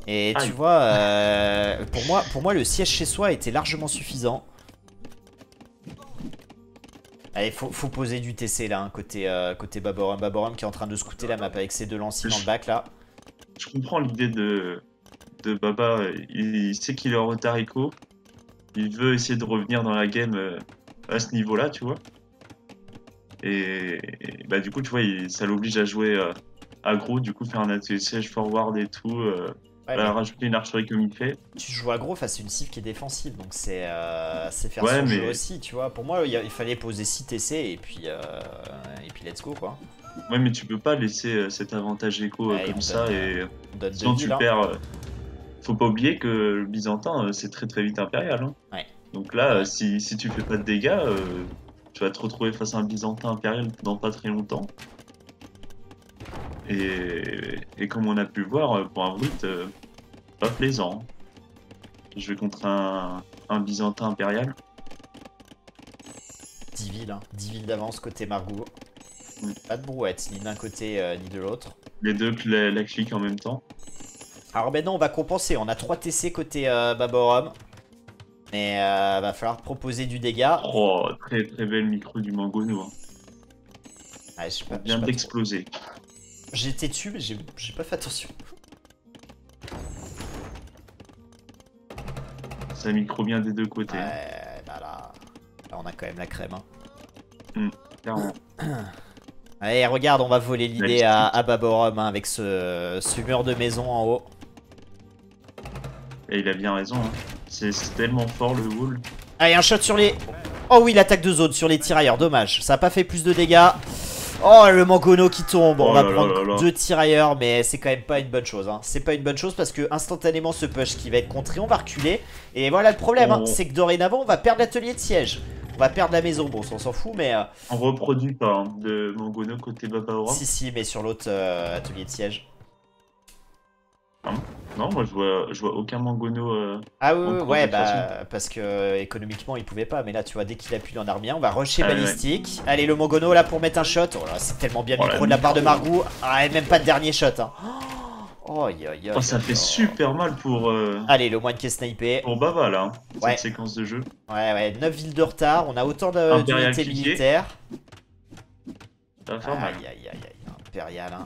Et tu Aïe. vois, pour moi, le siège chez soi était largement suffisant. Allez, faut poser du TC là, hein, côté Baborum. Baborum qui est en train de scouter la map avec ses deux lanciers dans le bac là. Je comprends l'idée de Baba. Il sait qu'il est en retard Echo. Il veut essayer de revenir dans la game à ce niveau-là, tu vois. Et bah du coup, tu vois, ça l'oblige à jouer aggro, du coup, faire un atelier siège forward et tout. Ouais, mais Rajouter une archerie comme il fait. tu joues aggro face à une cible qui est défensive, donc c'est faire Ouais, son jeu mais- aussi, tu vois. Pour moi, il fallait poser 6 TC et puis let's go quoi. Ouais, mais tu peux pas laisser cet avantage Echo Ouais, comme on ça. donne, Et On donne sinon, 2 tu villes, hein. perds. Faut pas oublier que le Byzantin, c'est très vite impérial. Hein. Ouais. Donc là, Ouais. si tu fais pas de dégâts, tu vas te retrouver face à un Byzantin impérial dans pas très longtemps. Et comme on a pu le voir, pour un brut, pas plaisant. Je vais contre un Byzantin impérial. 10 villes, hein. 10 villes d'avance côté Margou. Mm. Pas de brouette, ni d'un côté ni de l'autre. Les deux la cliquent en même temps. Alors maintenant, on va compenser. On a 3 TC côté Baborum. Mais va falloir proposer du dégât. Oh, très très belle micro du Mangono. Hein. Ouais, je sais On pas, vient d'exploser. J'étais dessus, mais j'ai pas fait attention. Ça micro bien des deux côtés. Hein. Ouais, là, on a quand même la crème. Hein. Clairement. Allez, regarde, on va voler l'idée à Baborum hein, avec ce mur de maison en haut. Et il a bien raison. Hein. C'est tellement fort le wall. Allez, un shot sur les... Oh oui, l'attaque de zone sur les tirailleurs, dommage. Ça a pas fait plus de dégâts. Oh, le Mangono qui tombe. On va prendre 2 tirailleurs, mais c'est quand même pas une bonne chose. Hein. C'est pas une bonne chose parce que instantanément, ce push qui va être contré, on va reculer. Et voilà le problème, hein, c'est que dorénavant, on va perdre l'atelier de siège. On va perdre la maison, bon, on s'en fout, mais... On reproduit pas hein, de Mangono côté Babaora. Si, mais sur l'autre atelier de siège. Ah, non, moi je vois aucun Mangono. Ah oui, ouais, bah parce que économiquement il pouvait pas, mais là tu vois, dès qu'il appuie en armien, on va rusher balistique. Ouais. Allez, le Mangono là pour mettre un shot. Oh là, c'est tellement bien micro de la part de Margou. Ah, et même pas de dernier shot. Hein. Oh, ça fait super mal pour. Allez, le moine qui est snipé. Pour Baba là, cette séquence de jeu. Ouais, 9 villes de retard. On a autant d'unités militaires. Ça va faire mal. Aïe.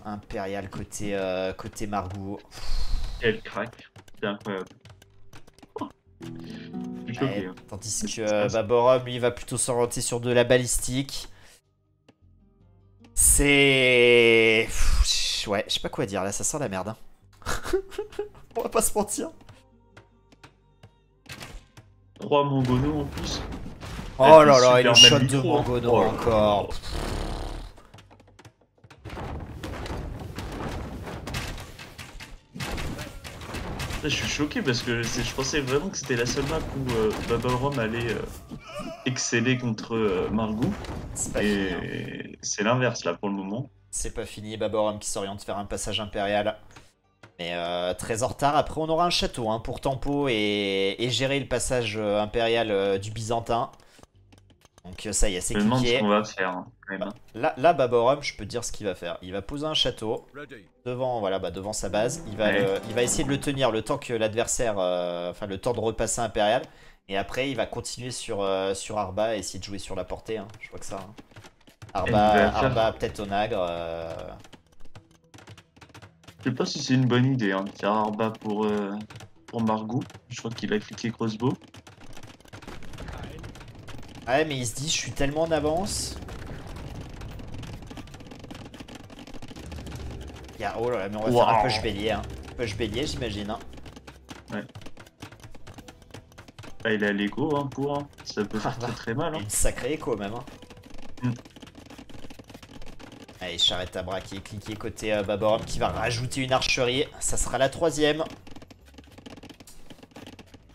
Impérial côté Margou. Quel crack. C'est incroyable. Je suis choqué. Hein. Tandis que Baborum, lui, va plutôt s'orienter sur de la balistique. C'est... Ouais, je sais pas quoi dire, là, ça sent la merde. Hein. On va pas se mentir. 3 Mangono en plus. Oh là là, et le shot de Mangono encore. Je suis choqué parce que je pensais vraiment que c'était la seule map où Babarum allait exceller contre Margou. Et c'est l'inverse là pour le moment. C'est pas fini, Baborum qui s'oriente vers un passage impérial. Mais très en retard. Après, on aura un château hein, pour tempo et gérer le passage impérial du Byzantin. Donc ça y est, c'est cliqué. Je me demande ce qu'on va faire hein, quand même. Là, Baborum, je peux te dire ce qu'il va faire. Il va poser un château devant, voilà, devant sa base. Il va essayer de le tenir le temps que l'adversaire, enfin le temps de repasser impérial. Et après, il va continuer sur Arba et essayer de jouer sur la portée. Hein. Je crois que ça. Hein. Arba peut-être au nagre. Je sais pas si c'est une bonne idée hein, de faire Arba pour Margou. Je crois qu'il a cliqué crossbow. Ouais, mais il se dit, je suis tellement en avance. Oh là là, mais on va faire un push bélier. Hein. Push bélier, j'imagine. Hein. Ouais. Là, il a l'écho hein, pour. Hein. Ça peut faire très mal. Hein. Une sacrée écho même. Hein. Allez, charrette à bras qui est cliqué côté Baborum qui va rajouter une archerie. Ça sera la 3ème.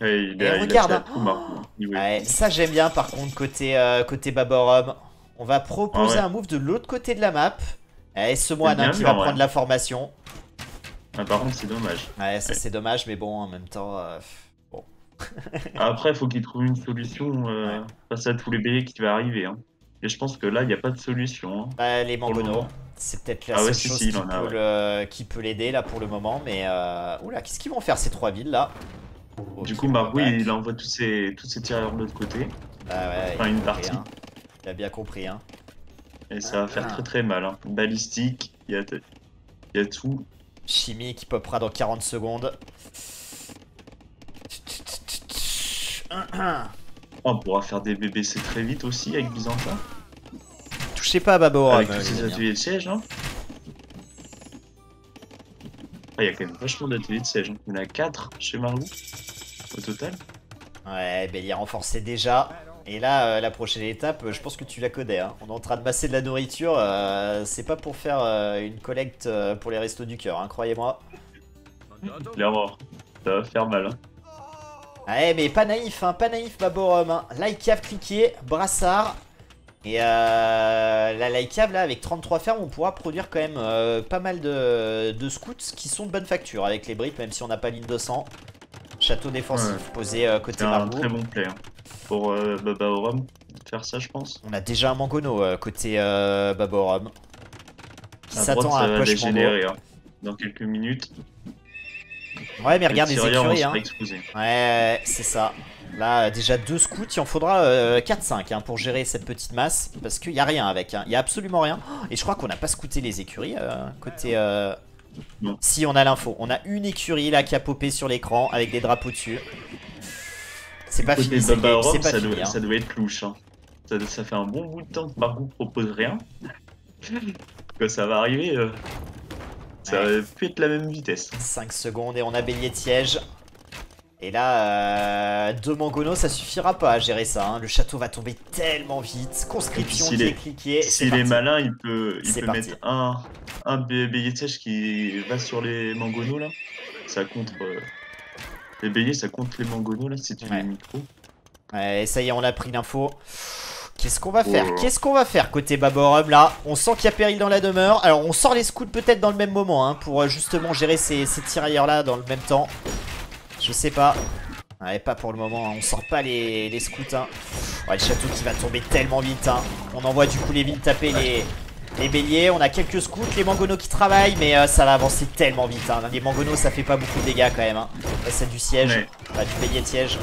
Et regarde, ouais, ça j'aime bien par contre côté Baborum. On va proposer un move de l'autre côté de la map. Et ce moine hein, qui va prendre la formation. Ah, par contre c'est dommage. Ouais, ça c'est dommage, mais bon en même temps... bon. Après il faut qu'il trouve une solution face à tous les bébés qui va arriver. Hein. Et je pense que là il n'y a pas de solution. Hein, bah, les Mangono, c'est peut-être la seule chose qui peut l'aider là pour le moment. Mais oula, qu'est-ce qu'ils vont faire ces 3 villes là? Du coup, Margou, il envoie tous ses tireurs de l'autre côté. Bah ouais, enfin, une partie. Hein. Il a bien compris. Hein. Et ça va faire très mal. Hein. Balistique, il y a tout. Chimie qui popera dans 40 secondes. On pourra faire des BBC très vite aussi avec Byzantin. Touchez pas à Baborum. Avec tous ces ateliers de siège. Hein. Il y a quand même vachement d'ateliers de siège. Hein. Il y en a 4 chez Margou au total. Ouais, bélier renforcé déjà. Et là, la prochaine étape, je pense que tu la connais. Hein. On est en train de masser de la nourriture. C'est pas pour faire une collecte pour les restos du cœur, hein, croyez-moi. Clairement, ça va faire mal. Hein. Ouais, mais pas naïf, hein, pas naïf Baborum. Hein. Lycav cliqué, brassard. Et la Lycav là avec 33 fermes on pourra produire quand même pas mal de scouts qui sont de bonne facture avec les briques même si on n'a pas ligne de sang. Château défensif posé côté Margou. C'est un très bon play hein, pour Baborum de faire ça je pense. On a déjà un Mangono côté Baborum qui s'attend à un push dégénérer hein, dans quelques minutes. Ouais, mais Les regarde les tirailleurs vont écuries, se hein. faire exploser. Ouais, c'est ça. Là, déjà 2 scouts, il en faudra 4-5 hein, pour gérer cette petite masse. Parce qu'il n'y a rien avec, hein. Il n'y a absolument rien. Oh, et je crois qu'on n'a pas scouté les écuries côté... Non. Si, on a l'info. On a une écurie là qui a popé sur l'écran avec des drapeaux dessus. C'est pas Côté fini cette Baba game, c'est Rome, pas fini. Hein. ça doit être louche. Hein. Ça fait un bon bout de temps que Margot propose rien. Quand ça va arriver, ça Ouais. va plus être la même vitesse. 5 secondes et on a Bélier Tiège. Et là, 2 Mangonos, ça suffira pas à gérer ça. Hein. Le château va tomber tellement vite. Conscription qui est cliquée. C'est S'il est parti. malin, il C'est peut parti. mettre un bélier de siège qui va sur les mangonos là. Ça contre les béliers, ça contre les mangonos là si tu les Ouais. micros. Ouais, ça y est, on a pris l'info. Qu'est-ce qu'on va Oh faire? là là. Qu'est-ce qu'on va faire côté Baborum là? On sent qu'il y a péril dans la demeure. Alors on sort les scouts peut-être dans le même moment hein, pour justement gérer ces tirailleurs là dans le même temps. Je sais pas. Ouais, pas pour le moment, hein. On sort pas les scouts. Hein. Ouais, le château qui va tomber tellement vite. Hein. On envoie du coup les villes taper les béliers. On a quelques scouts, les mangonos qui travaillent, mais ça va avancer tellement vite. Hein. Les mangonos, ça fait pas beaucoup de dégâts quand même. Hein. Là, c'est du siège, Ouais. du bélier de siège.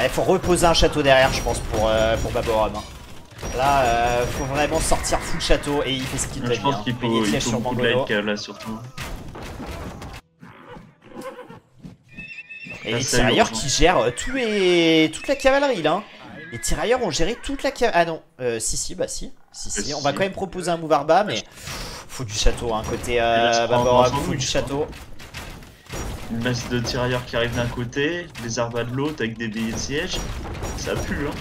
Il faut reposer un château derrière, je pense, pour Baborum. Hein. Là, faut vraiment sortir full château et il fait ce qu'il doit Je pense bien. qu'il Bélier de faut siège sur beaucoup de Mangono. like là surtout. Et Là, les ça tirailleurs urge, hein. qui gèrent toute la cavalerie là. Hein. Les tirailleurs ont géré toute la cavalerie. Ah non, si, bah si. Si. On va Si. quand même proposer un move arba, mais faut du château. Hein. Côté Il va se prendre un Baborum, grand faut du sandwich, château. Une masse de tirailleurs qui arrivent d'un côté, des arbas de l'autre avec des béliers de siège. Ça pue, hein.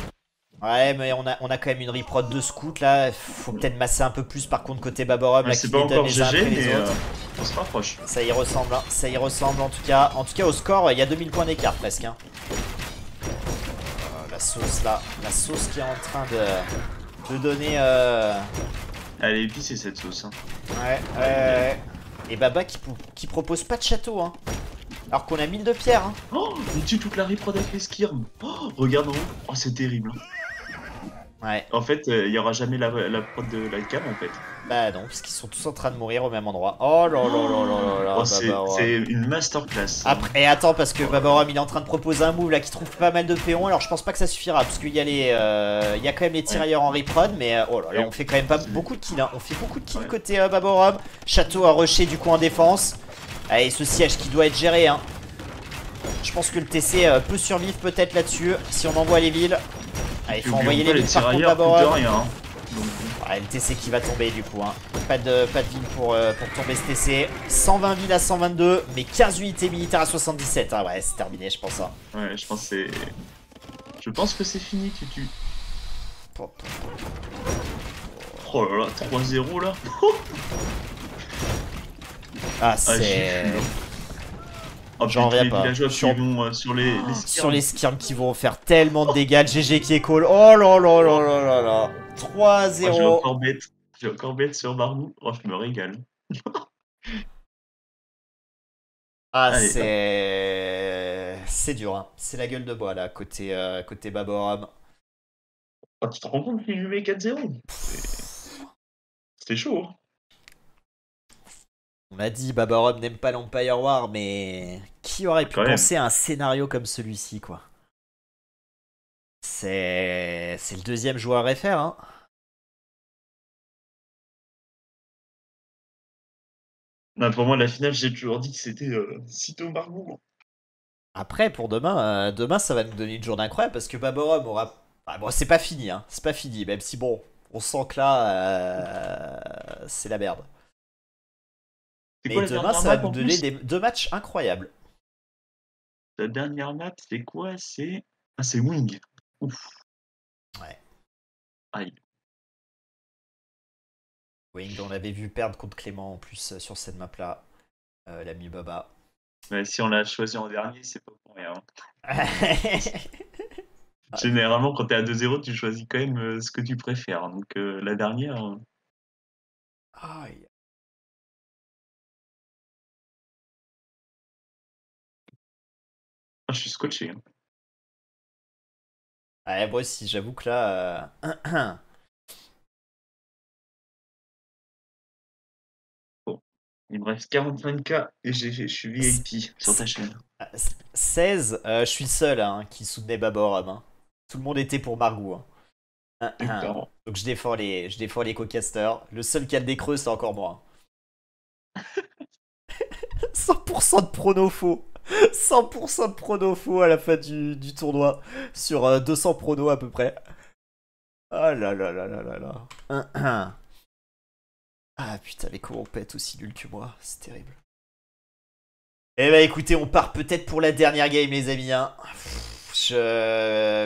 Ouais, mais on a quand même une reprod de scout là. Faut peut-être masser un peu plus par contre côté Baborum là C'est qui pas les donne encore les uns GG, après les mais autres. on se rapproche. Ça y ressemble, hein. Ça y ressemble en tout cas. En tout cas au score, il y a 2000 points d'écart presque. Hein. La sauce là, la sauce qui est en train de donner. Elle est épicée cette sauce. Hein. Ouais. Et Baba qui propose pas de château, hein. Alors qu'on a 1000 de pierre, hein. Oh, il tue toute la reprod avec les skirms. Oh, regarde en haut. Oh, c'est terrible. Hein. Ouais, En fait, il y aura jamais la prod de la cam en fait. bah non, parce qu'ils sont tous en train de mourir au même endroit. Oh là là là là là Oh, là, c'est Babarum. une masterclass. Hein. Après, et attends, parce que Babarum il est en train de proposer un move là qui trouve pas mal de péons, alors je pense pas que ça suffira, parce qu'il y a il y a quand même les tirailleurs en reprod, mais oh là là, on fait quand même pas beaucoup de kills, hein. On fait beaucoup de kills côté Babarum. Château à rusher du coup en défense. Allez, ce siège qui doit être géré, hein. Je pense que le TC peut survivre peut-être là-dessus, si on envoie les villes. Allez, il faut envoyer les villes par contre Baborum. Rien, hein. Ouais, le TC qui va tomber du coup. Hein. Pas de ville pour tomber ce TC. 120 villes à 122, mais 15 unités militaires à 77. Ah ouais, c'est terminé, je pense. Hein. Ouais, je pense que c'est fini, Tutu. Oh là là, 3-0 là. Ah, J'ai c'est... fui, hein. Oh, J'en puis reviens les pas. villageois qui vont sur les Sur les skirms qui vont faire tellement de dégâts. Le GG qui est call. Oh là là là là là là. Oh, j'ai 3-0. encore bête. J'ai encore bête sur Marmou. Oh, je me régale. Ah, Allez, hop. c'est dur. Hein. C'est la gueule de bois là, côté Baborum. Oh, tu te rends compte qu'il lui met 4-0? C'était chaud. Hein. On a dit Babarum n'aime pas l'Empire War, mais qui aurait pu Quand même. penser à un scénario comme celui-ci, quoi. C'est le deuxième joueur FR, hein. Non, pour moi, la finale, j'ai toujours dit que c'était Cito Marmou. Après, pour demain, demain, ça va nous donner une journée incroyable parce que Baborum aura. Ah, bon, c'est pas fini, hein. C'est pas fini, même si bon, on sent que là, c'est la merde. C'est Mais quoi la demain, dernière ça va map nous en donner plus? deux matchs incroyables. La dernière map, c'est quoi? C'est Wing. Ouf. Ouais. Aïe. Wing, on l'avait vu perdre contre Clément en plus sur cette map-là. L'ami Baba. Mais si on l'a choisi en dernier, c'est pas pour rien. Hein. Ah, Généralement, quand t'es à 2-0, tu choisis quand même ce que tu préfères. Donc la dernière, aïe. je suis scotché. Hein. Ouais, moi aussi, j'avoue que là. Bon. Il me reste 45K et je suis VIP sur ta chaîne. 16, je suis le seul hein, qui soutenait Baborum. Hein. Tout le monde était pour Margou. Hein. Putain. Donc je défends les co-casters. Le seul qui a des creux, c'est encore moi. 100% de prono faux. 100% de prono faux à la fin du tournoi. Sur 200 pronos à peu près. Ah là là là là là là. Ah putain, les comment on pète aussi nul que moi. C'est terrible. Eh bah écoutez, on part peut-être pour la dernière game les amis. Hein.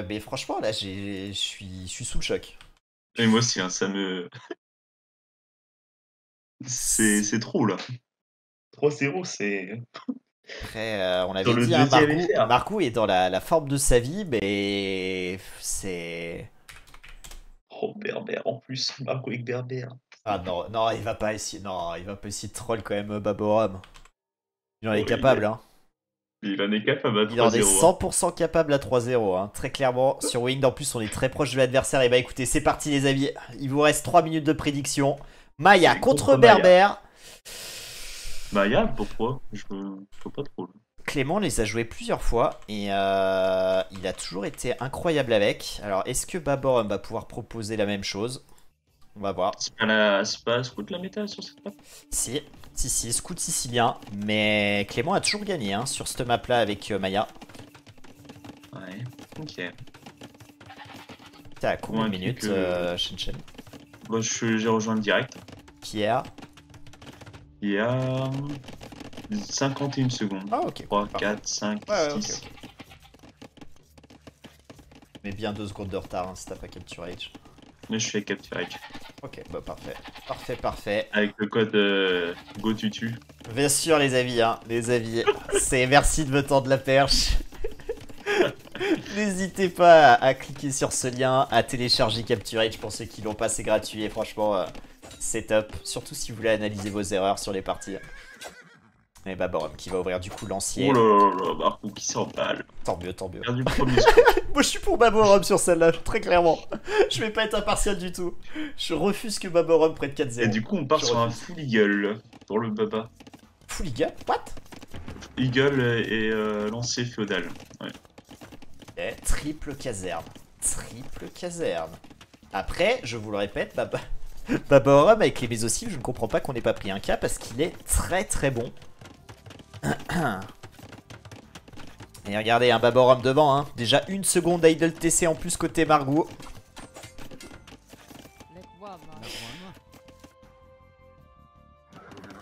Mais franchement là, je suis sous le choc. Et moi aussi, hein, ça me... C'est trop, là. 3-0, c'est... Après, on Sur avait le dit, hein, deuxième effet. Margou est dans la forme de sa vie, mais c'est... Oh, Berbère, en plus. Marco avec Berbère. Ah non, non, il va pas essayer, non, il va pas essayer de troll quand même Baborum. Il en est Oh, capable, hein. Il en est capable à Il en est 3-0. 100% capable à 3-0, hein. Très clairement. Sur Wind, en plus, on est très proche de l'adversaire. Et bah écoutez, c'est parti les amis. Il vous reste 3 minutes de prédiction. Maya Et contre Maya. Berbère. Maya, pourquoi? Je vois pas trop. Là. Clément les a joués plusieurs fois et il a toujours été incroyable avec. Alors, est-ce que Baborum va pouvoir proposer la même chose? On va voir. C'est pas Scout la méta sur cette map? Si, scout sicilien. Mais Clément a toujours gagné hein, sur cette map là avec Maya. Ouais, ok. T'es à combien de minutes, Shen? Bon, j'ai rejoint le direct. Pierre. Il y a 51 secondes. Ah, ok. 3, 4, 5, Ouais, 6. ok. Mais bien 2 secondes de retard hein, si t'as pas capture Age. Mais je fais capture Age. Ok, bah parfait. Parfait. Avec le code GoTutu. Bien sûr les avis, hein, les avis. C'est merci de me tendre la perche. N'hésitez pas à cliquer sur ce lien, à télécharger Capture Age pour ceux qui l'ont pas, c'est gratuit et franchement c'est top. Surtout si vous voulez analyser vos erreurs sur les parties. Et Baborum qui va ouvrir du coup l'ancien. Oh là là, Marco qui s'emballe. Tant mieux. Perdu le premier score. Moi je suis pour Baborum sur celle-là, très clairement. Je vais pas être impartial du tout. Je refuse que Baborum prenne 4-0. Et du coup, on part sur un full eagle pour le baba. Full Eagle? What? Eagle et lancer féodal. Ouais. Okay. Triple caserne. Après, je vous le répète, Baborum avec les Mésociles, je ne comprends pas qu'on n'ait pas pris un cas parce qu'il est très bon. Et regardez, un Baborum devant, hein. Déjà 1 seconde d'Idle TC en plus côté Margou.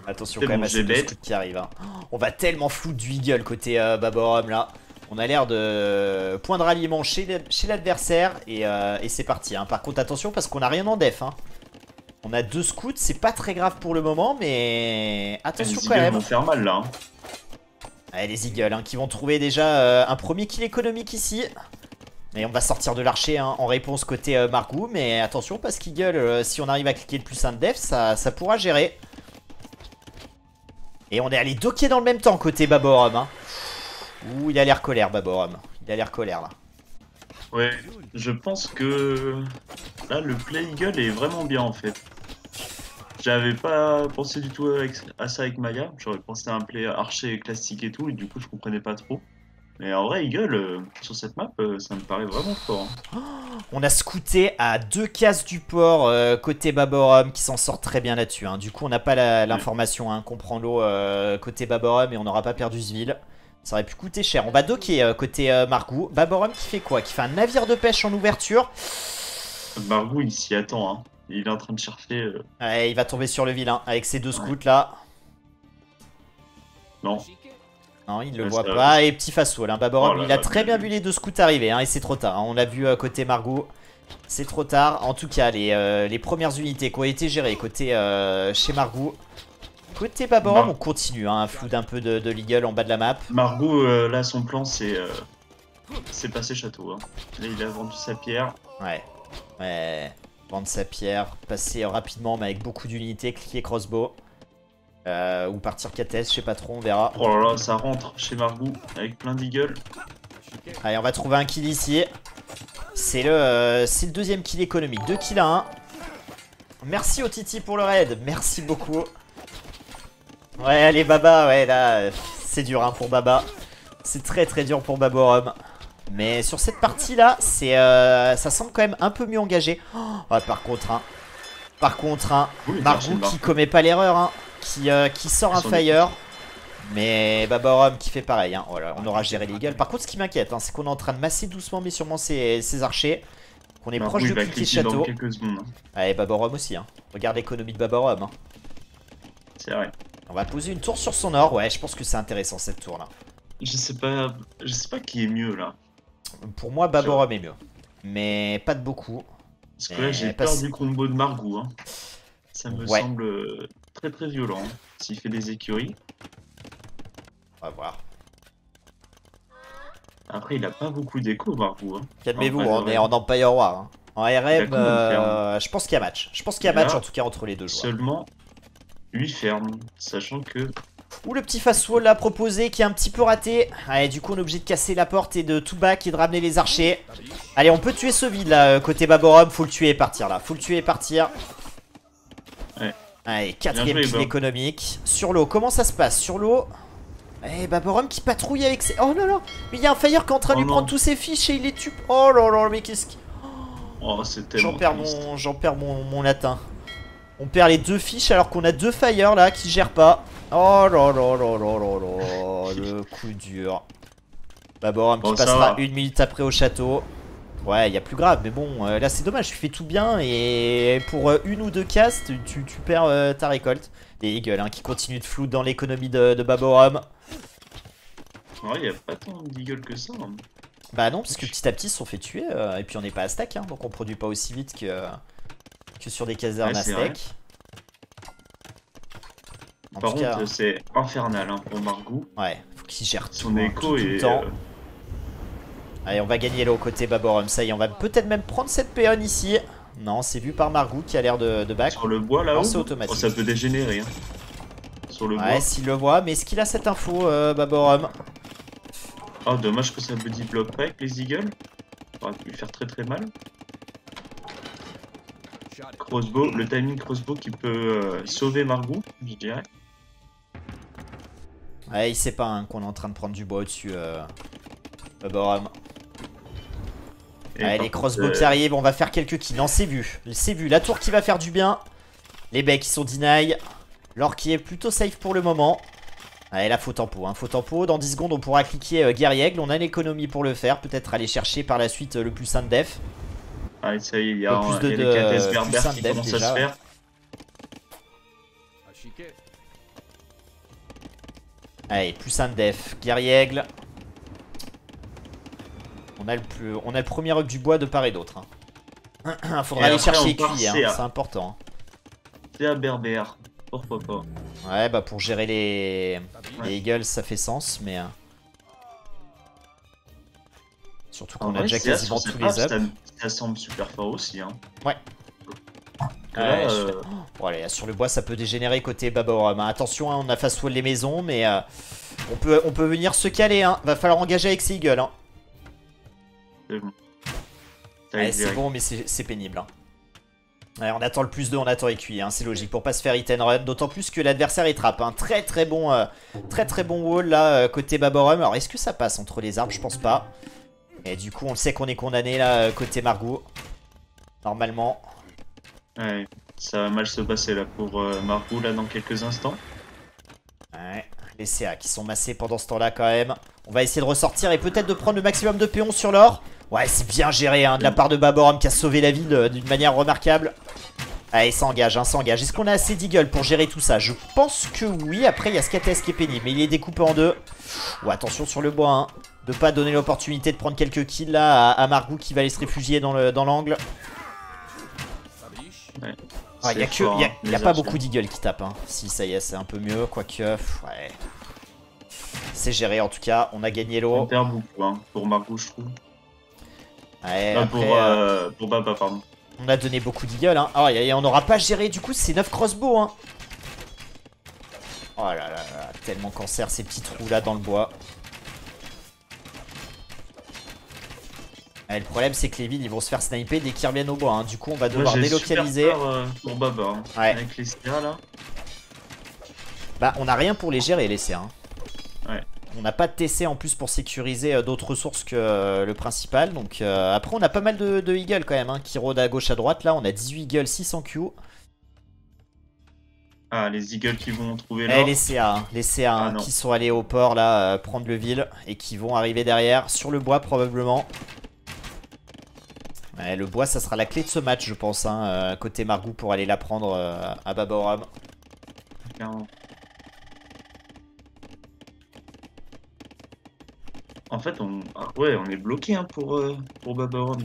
Attention quand même à ces deux scouts qui arrivent. Hein. On va tellement flouter du Eagle côté Baborum là. On a l'air de point de ralliement chez l'adversaire et c'est parti. Hein. Par contre attention parce qu'on a rien en def. Hein. On a 2 scouts, c'est pas très grave pour le moment mais attention quand même. Les Eagles vont faire mal là. Hein. Allez les Eagles hein, qui vont trouver déjà un premier kill économique ici. Et on va sortir de l'archer hein, en réponse côté Margou. Mais attention parce qu'Eagle, si on arrive à cliquer le plus 1 de def, ça pourra gérer. Et on est allé docker dans le même temps côté Baborum. Hein. Ouh, il a l'air colère, Baborum. Il a l'air colère, là. Ouais, je pense que... Là, le play Eagle est vraiment bien, en fait. J'avais pas pensé du tout à ça avec Maya. J'aurais pensé à un play archer classique et tout, et du coup, je comprenais pas trop. Mais en vrai, Eagle, sur cette map, ça me paraît vraiment fort. Hein. On a scouté à 2 cases du port côté Baborum qui s'en sort très bien là-dessus. Hein. Du coup, on n'a pas l'information hein, qu'on prend l'eau côté Baborum et on n'aura pas perdu ce ville. Ça aurait pu coûter cher. On va docker côté Margou. Baborum qui fait quoi? Qui fait un navire de pêche en ouverture. Margou, il s'y attend. Hein. Il est en train de chercher... Ouais, il va tomber sur le vilain avec ces 2 scouts là. Non. Non, il le voit pas. Et petit face-wall. Hein. Baborum, il a très bien vu les 2 scouts arriver. Hein, et c'est trop tard. Hein. On l'a vu côté Margou. C'est trop tard. En tout cas, les premières unités qui ont été gérées côté chez Margou. Côté Baborum, on continue. Hein, un flou d'un peu de l'Eagle en bas de la map. Margou, là, son plan, c'est passer château. Hein. Là, il a vendu sa pierre. Ouais. Vendre sa pierre. Passer rapidement, mais avec beaucoup d'unités. Cliquer crossbow. Ou partir KTS, je sais pas trop, on verra. Oh là là, ça rentre chez Margou avec plein d'eagle. Allez, on va trouver un kill ici. C'est le deuxième kill économique. 2 kills à 1. Merci au Titi pour le raid. Merci beaucoup. Ouais, allez, Baba, ouais, là, c'est dur hein, pour Baba. C'est très très dur pour Baborum. Mais sur cette partie-là, ça semble quand même un peu mieux engagé. Oh, ouais, par contre, hein, Oui, Margou qui commet pas l'erreur, hein, qui sort un fire. Mais Baborum qui fait pareil, hein. Voilà, on aura géré les gueules. Par contre, ce qui m'inquiète, hein, c'est qu'on est en train de masser doucement mais sûrement ses archers. Qu'on est proche de cliquer château. Quelques secondes, hein. Allez, Baborum aussi, hein. Regarde l'économie de Baborum, hein. C'est vrai. On va poser une tour sur son or. Ouais, je pense que c'est intéressant cette tour là. Je sais pas qui est mieux là. Pour moi, Baborum est mieux. Mais pas de beaucoup. Parce que là, j'ai peur du combo de Margou, hein. Ça me semble très très violent, hein, s'il fait des écuries. On va voir. Après, il a pas beaucoup d'écho, Margou, hein. Calmez-vous, on est en Empire War. Hein. En RM, je pense qu'il y a match. Je pense qu'il y a match en tout cas entre les deux joueurs. Seulement 8 fermes, sachant que... Ou le petit fast wall là proposé qui est un petit peu raté. Allez, du coup on est obligé de casser la porte et de tout back et de ramener les archers. Allez, on peut tuer ce vide là côté Baborum. Faut le tuer et partir là. Faut le tuer et partir. Ouais. Allez, 4ème kill économique. Sur l'eau, comment ça se passe? Sur l'eau. Eh, Baborum qui patrouille avec ses... Oh là là. Mais il y a un fire qui est en train de lui prendre tous ses fiches et il les tue. Oh là là, mais qu'est-ce qui... Oh, c'est tellement triste. J'en perds mon latin. On perd les 2 fiches alors qu'on a 2 fire là qui gèrent pas. Oh là là là là là là. Le coup dur. Baborum qui passera 1 minute après au château. Ouais, il y a plus grave, mais bon, là c'est dommage, tu fais tout bien et pour 1 ou 2 castes, tu perds ta récolte. Les Eagles hein, qui continuent de flouter dans l'économie de Baborum. Ouais, il n'y a pas tant d'Eagles que ça. Hein. Bah non, parce que petit à petit ils se sont fait tuer et puis on n'est pas à stack, hein, donc on produit pas aussi vite que sur des casernes à stack. Par contre, c'est infernal hein, pour Margou. Ouais, faut qu'il gère son écho tout le temps. Allez, on va gagner là au côté Baborum. Ça y est, on va peut-être même prendre cette péonne ici. Non, c'est vu par Margou qui a l'air de back. Sur le bois là-haut, c'est automatique. Oh, ça peut dégénérer. Hein. Sur le bois. Ouais, s'il le voit, mais est-ce qu'il a cette info, Baborum? Oh, dommage que ça buddy bloque pas avec les Eagles. Ça aurait pu lui faire très très mal. Crossbow, le timing crossbow qui peut sauver Margou, je dirais. Ouais, il sait pas hein, qu'on est en train de prendre du bois au-dessus, Baborum. Allez, les crossbows qui arrivent, on va faire quelques kills. Non, c'est vu. C'est vu. La tour qui va faire du bien. Les becs qui sont deny. L'or qui est plutôt safe pour le moment. Allez, là, faux tempo. Hein. Faux tempo. Dans 10 secondes, on pourra cliquer guerriègle. On a l'économie pour le faire. Peut-être aller chercher par la suite le plus sain de def. Allez, ça y est, il y a les KTS Berber qui commencent à se faire. Allez, plus sain de def. Guerriègle. On a le premier rock du bois de part et d'autre. Hein. Faudra aller chercher les cuillères, hein, c'est important. C'est à Berber, pourquoi pas. Ouais, bah pour gérer les Eagles, ça fait sens, mais... Surtout qu'on a déjà quasiment tous les ups. Ça semble super fort aussi. Hein. Ouais. Bon, allez, sur le bois, ça peut dégénérer côté Baborum. Hein. Attention, hein, on a fast wall les maisons, mais on peut venir se caler. Hein. Va falloir engager avec ses Eagles. Hein. C'est bon. Ouais, c'est bon, mais c'est pénible. Hein. Ouais, on attend le plus 2, on attend les QI, hein, c'est logique, pour pas se faire hit and run. D'autant plus que l'adversaire est trap. Hein. Très très bon wall là, côté Baborum. Alors, est-ce que ça passe entre les arbres? Je pense pas. Et du coup, on le sait qu'on est condamné là, côté Margou. Normalement. Ouais, ça va mal se passer là pour Margou là dans quelques instants. Ouais, les CA qui sont massés pendant ce temps-là quand même. On va essayer de ressortir et peut-être de prendre le maximum de péons sur l'or. Ouais, c'est bien géré hein, de la part de Baborum qui a sauvé la ville d'une manière remarquable. Allez, ça engage, hein, ça engage. Est-ce qu'on a assez d'eagle pour gérer tout ça? Je pense que oui. Après, il y a Skates qui est pénible, mais il est découpé en deux. Ouais, attention sur le bois, hein. De pas donner l'opportunité de prendre quelques kills là à Margou qui va aller se réfugier dans l'angle. Ouais, il n'y a pas beaucoup d'eagle qui tapent. Hein. Si, ça y est, c'est un peu mieux. Quoique, ouais. C'est géré en tout cas. On a gagné l'eau. On perd beaucoup hein, pour Margou, je trouve. Ouais, pour Baba, pardon. On a donné beaucoup d'eagle. Hein. Oh, on n'aura pas géré. Du coup, c'est 9 crossbows. Hein. Oh là là là. Tellement cancer ces petits trous là dans le bois. Le problème c'est que les villes ils vont se faire sniper dès qu'ils reviennent au bois. Hein. Du coup on va devoir délocaliser. Pour Baba, hein. Ouais. Avec les CA là. Bah, on a rien pour les gérer, les CA. Hein. Ouais. On n'a pas de TC en plus pour sécuriser d'autres ressources que le principal. Donc après, on a pas mal de Eagle quand même, hein, qui rôdent à gauche à droite. Là, on a 18 Eagle, 600 Q. Ah, les Eagles qui vont trouver Eh, l'or. les CA, hein, les CA hein, qui sont allés au port là, prendre le ville et qui vont arriver derrière, sur le bois probablement. Ouais, le bois, ça sera la clé de ce match, je pense, hein, côté Margou pour aller la prendre à Babaoram. Clairement. En fait, ouais, on est bloqué hein, pour Babaoram.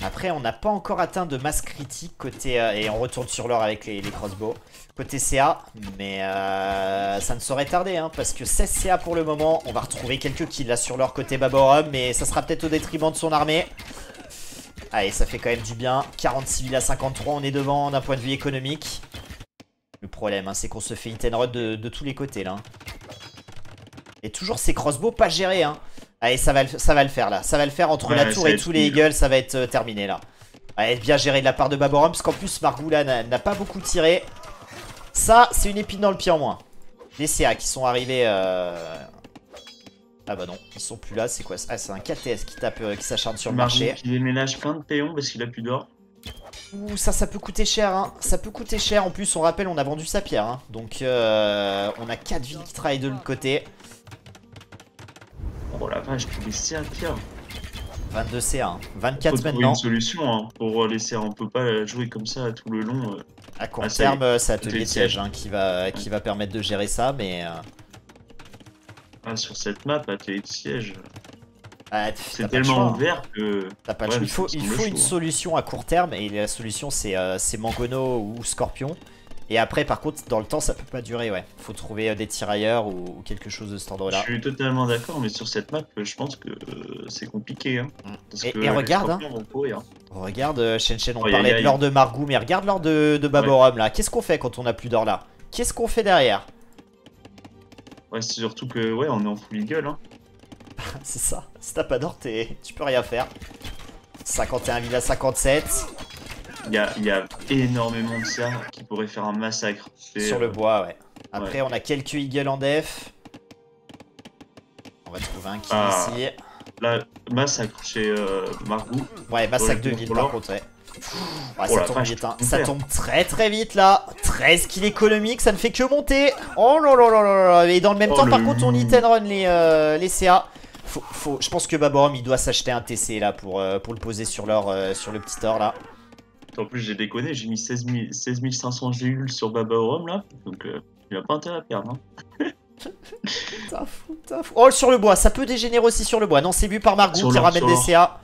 Après, on n'a pas encore atteint de masse critique côté... et on retourne sur l'or avec les crossbows. Côté CA, mais ça ne saurait tarder, hein, parce que 16 CA pour le moment. On va retrouver quelques kills là sur l'or côté Babaoram, mais ça sera peut-être au détriment de son armée. Allez, ça fait quand même du bien. 46 000 à 53, on est devant d'un point de vue économique. Le problème, hein, c'est qu'on se fait hit and run de tous les côtés, là. Et toujours ces crossbows pas gérés, hein. Allez, ça va le faire, là. Ça va le faire entre la tour et tous les eagles, ça va être terminé, là. Allez, bien géré de la part de Babaoram, parce qu'en plus, Margou, là, n'a pas beaucoup tiré. Ça, c'est une épine dans le pied en moins. Les CA qui sont arrivés... Ah bah non, ils sont plus là, c'est quoi? Ah, c'est un KTS qui s'acharne sur le marché. Il déménage plein de péons parce qu'il a plus d'or. Ouh, ça peut coûter cher, hein. Ça peut coûter cher. En plus, on rappelle, on a vendu sa pierre, hein. Donc, on a 4 villes qui travaillent de l'autre côté. Oh la vache, tous les CA de pierre. 22 CA, hein. 24 Faut maintenant. une solution hein, pour les CA. On peut pas jouer comme ça tout le long. À court terme, c'est Atelier Siège hein, qui va permettre de gérer ça, mais... Ah, sur cette map, Atelier de Siège... c'est tellement ouvert que... T'as pas le choix. Il faut une solution à court terme, et la solution c'est Mangono ou Scorpion. Et après, par contre, dans le temps, ça peut pas durer, ouais. Faut trouver des tirailleurs ou quelque chose de cet ordre-là. Je suis totalement d'accord, mais sur cette map, je pense que c'est compliqué. Hein, et regarde, hein. Courir. Regarde, Shen, on parlait de l'or de Margou, mais regarde l'or de Babaoram, là. Qu'est-ce qu'on fait quand on a plus d'or, là? Qu'est-ce qu'on fait derrière? Ouais, c'est surtout que, ouais, on est en full eagle, hein. C'est ça. Si t'as pas d'or, tu peux rien faire. 51 000 à 57. Il y a énormément de ça qui pourrait faire un massacre. Sur le bois, ouais. Après, on a quelques eagles en def. On va trouver un kill ici. Là, massacre chez Margou. Ouais, massacre de ville par contre, ouais. Ouais, ça tombe vite, hein. Ça tombe très très vite là. 13 kills économiques, ça ne fait que monter. Oh là là là là là. Et dans le même temps, par contre, on hit and run les CA. Je pense que Babaoram il doit s'acheter un TC là pour le poser sur le petit or là. En plus, j'ai déconné, j'ai mis 16 500 GUL sur Babaoram là, donc il a pas intérêt à perdre. Hein. T'as fou. Oh, sur le bois, ça peut dégénérer aussi sur le bois. Non, c'est vu par Margou qui ramène des CA.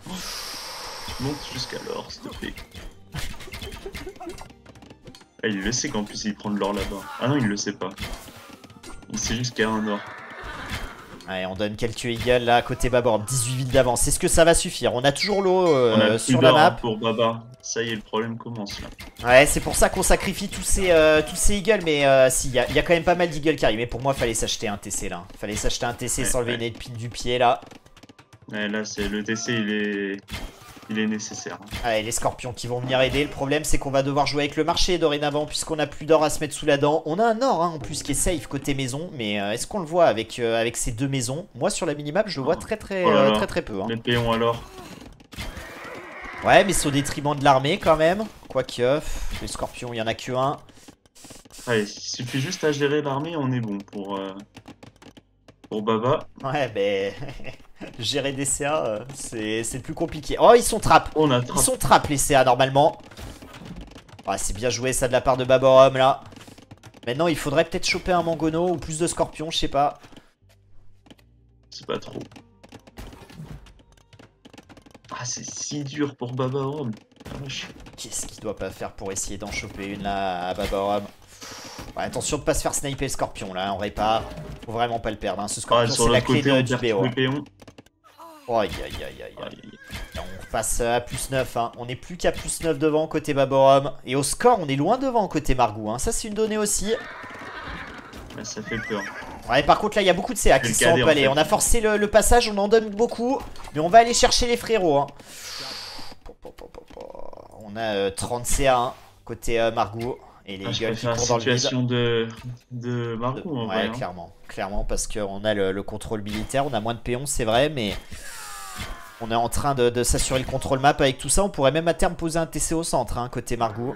Tu montes jusqu'à l'or, s'il te plaît. Ah, il le sait qu'en plus il prend de l'or là-bas. Ah non, il le sait pas. Il sait juste qu'il y a un or. Allez, on donne quelques eagles là, côté Babaoram, 18 villes d'avance. Est-ce que ça va suffire? On a toujours l'eau sur la map. Pour Baba. Ça y est, le problème commence là. Ouais, c'est pour ça qu'on sacrifie tous ces eagles. Mais si, il y a quand même pas mal d'eagles qui arrivent. Mais pour moi, fallait s'acheter un TC là. Fallait s'acheter un TC, s'enlever une épine du pied là. Ouais, là, le TC, il est nécessaire. Allez, les scorpions qui vont venir aider. Le problème, c'est qu'on va devoir jouer avec le marché dorénavant, puisqu'on n'a plus d'or à se mettre sous la dent. On a un or, hein, en plus, qui est safe côté maison. Mais est-ce qu'on le voit avec ces deux maisons? Moi, sur la minimap, je le vois très peu. Hein. Les péons alors. Ouais, mais c'est au détriment de l'armée quand même. Quoique, les scorpions, il y en a que un. Allez, il suffit juste à gérer l'armée, on est bon pour Baba. Ouais, mais gérer des CA, c'est plus compliqué. Oh, ils sont trappes. Ils sont trappes les CA normalement. Ouais, c'est bien joué ça de la part de Babaoram là. Maintenant, il faudrait peut-être choper un Mangono ou plus de scorpions, je sais pas. C'est pas trop. Ah, c'est si dur pour Babaoram. Qu'est-ce qu'il doit pas faire pour essayer d'en choper une là à Babaoram? Ouais, attention de pas se faire sniper le scorpion là, on répare. Faut vraiment pas le perdre, hein. Ce scorpion c'est la clé du BO. Oh, aïe aïe aïe aïe. On passe à +9, hein. On n'est plus qu'à +9 devant côté Babaoram. Et au score, on est loin devant côté Margou, hein. Ça c'est une donnée aussi. Ouais, ça fait peur. Ouais, par contre là il y a beaucoup de CA qui sont empalés. En fait. On a forcé le passage, on en donne beaucoup. Mais on va aller chercher les frérots, hein. On a 30 CA1 côté Margou. Et les Je Eagles qui préfère la courent dans le vide. situation de Marco en vrai. Ouais, Hein. clairement, parce qu'on a le contrôle militaire, on a moins de péons, c'est vrai, mais on est en train de s'assurer le contrôle map avec tout ça. On pourrait même à terme poser un TC au centre, hein, côté Margou.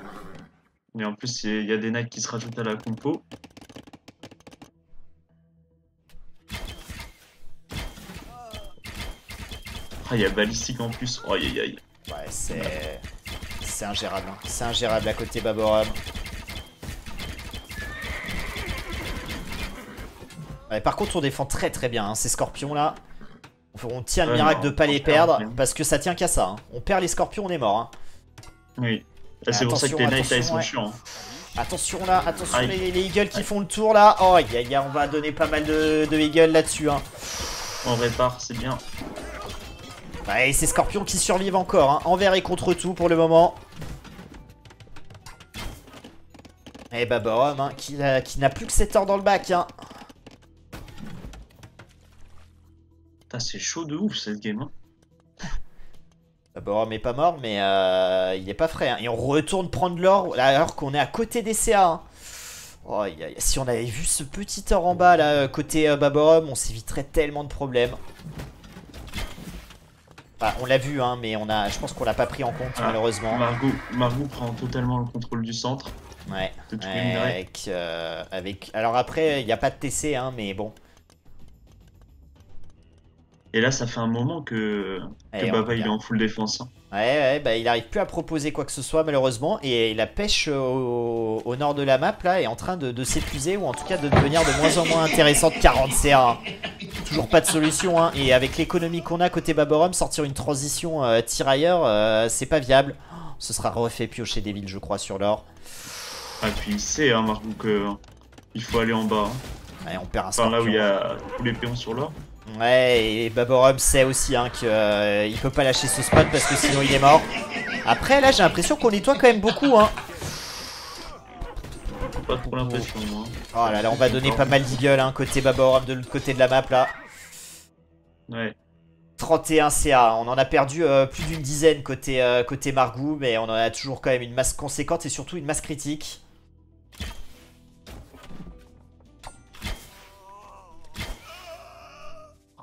Et en plus, il y a des knights qui se rajoutent à la compo. Ah, il y a balistique en plus. Oh, aïe aïe aïe. Ouais, c'est ingérable, hein. C'est ingérable à côté Baborum. Ouais, par contre, on défend très très bien, hein, ces scorpions là. On tient le miracle de pas les perdre, parce que ça tient qu'à ça. Hein. On perd les scorpions, on est mort. Hein. Oui. Là, c'est pour ça que les knights ils sont chiants. Attention là, attention les eagles qui font le tour là. Oh, on va donner pas mal de eagles là-dessus. Hein. On répare, c'est bien. Ouais, et ces scorpions qui survivent encore, hein, envers et contre tout pour le moment. Et Baborum, hein, qui n'a plus que 7 heures dans le bac. Hein. C'est chaud de ouf cette game. Hein. Baborum est pas mort, mais il est pas frais. Hein. Et on retourne prendre l'or alors qu'on est à côté des CA. Hein. Oh, si on avait vu ce petit or en bas là, côté Baborum, on s'éviterait tellement de problèmes. Enfin, on l'a vu, hein, mais je pense qu'on l'a pas pris en compte, malheureusement. Margou prend totalement le contrôle du centre. Ouais, alors après, il n'y a pas de TC, hein, mais bon. Et là, ça fait un moment que Baba il est en full défense. Hein. Ouais, bah, il arrive plus à proposer quoi que ce soit, malheureusement. Et la pêche au nord de la map, là, est en train de s'épuiser, ou en tout cas de devenir de moins en moins intéressante. 40 CA. Toujours pas de solution, hein. Et avec l'économie qu'on a côté Baborum, sortir une transition tirailleur, c'est pas viable. Oh, ce sera refait piocher des villes, je crois, sur l'or. Ah, puis il sait, hein, Margou, qu'il faut aller en bas. Hein. Ouais, on perd un scorpion. Là où il y a tous les péons sur l'or. Ouais, et Baborum sait aussi hein, qu'il peut pas lâcher ce spot parce que sinon il est mort. Après, là, j'ai l'impression qu'on nettoie quand même beaucoup. Hein. Pas trop l'impression, moi. Oh là là, on va donner pas mal d'eagles hein, côté Baborum de l'autre côté de la map là. Ouais. 31 CA, on en a perdu plus d'une dizaine côté Margou, mais on en a toujours quand même une masse conséquente et surtout une masse critique.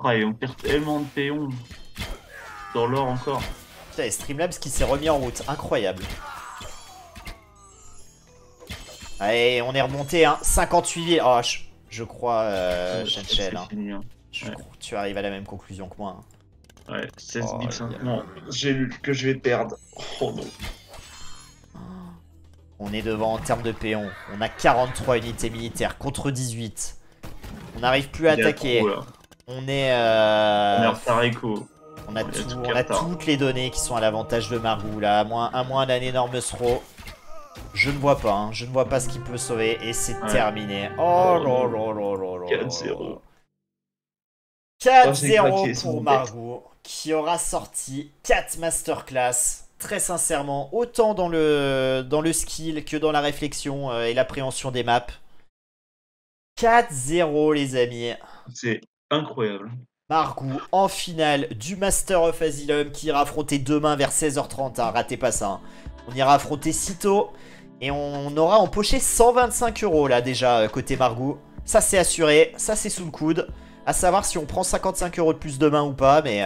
Ah, et on perd tellement de péons dans l'or encore. Putain, et Streamlabs qui s'est remis en route, incroyable. Allez, on est remonté, hein, 58 villes. Oh, je crois, Shenchel, hein. Hein. Je crois que tu arrives à la même conclusion que moi. Hein. Ouais, 16 000. Non, j'ai lu que je vais perdre. Oh non. On est devant en termes de péons. On a 43 unités militaires contre 18. On n'arrive plus à attaquer. Trop, on est en retard écho. On a toutes les données qui sont à l'avantage de Margou là, à moins d'un énorme throw. Je ne vois pas, hein, je ne vois pas ce qui peut sauver et c'est terminé. Oh là là là là là. 4-0. 4-0 pour Margou qui aura sorti 4 masterclass. Très sincèrement, autant dans le skill que dans la réflexion et l'appréhension des maps. 4-0 les amis. C'est incroyable. Margou en finale du Master of Asylum qui ira affronter demain vers 16h30. Hein, ratez pas ça. Hein. On ira affronter Sito et on aura empoché 125 € là déjà côté Margou. Ça c'est assuré, ça c'est sous le coude. À savoir si on prend 55 € de plus demain ou pas, mais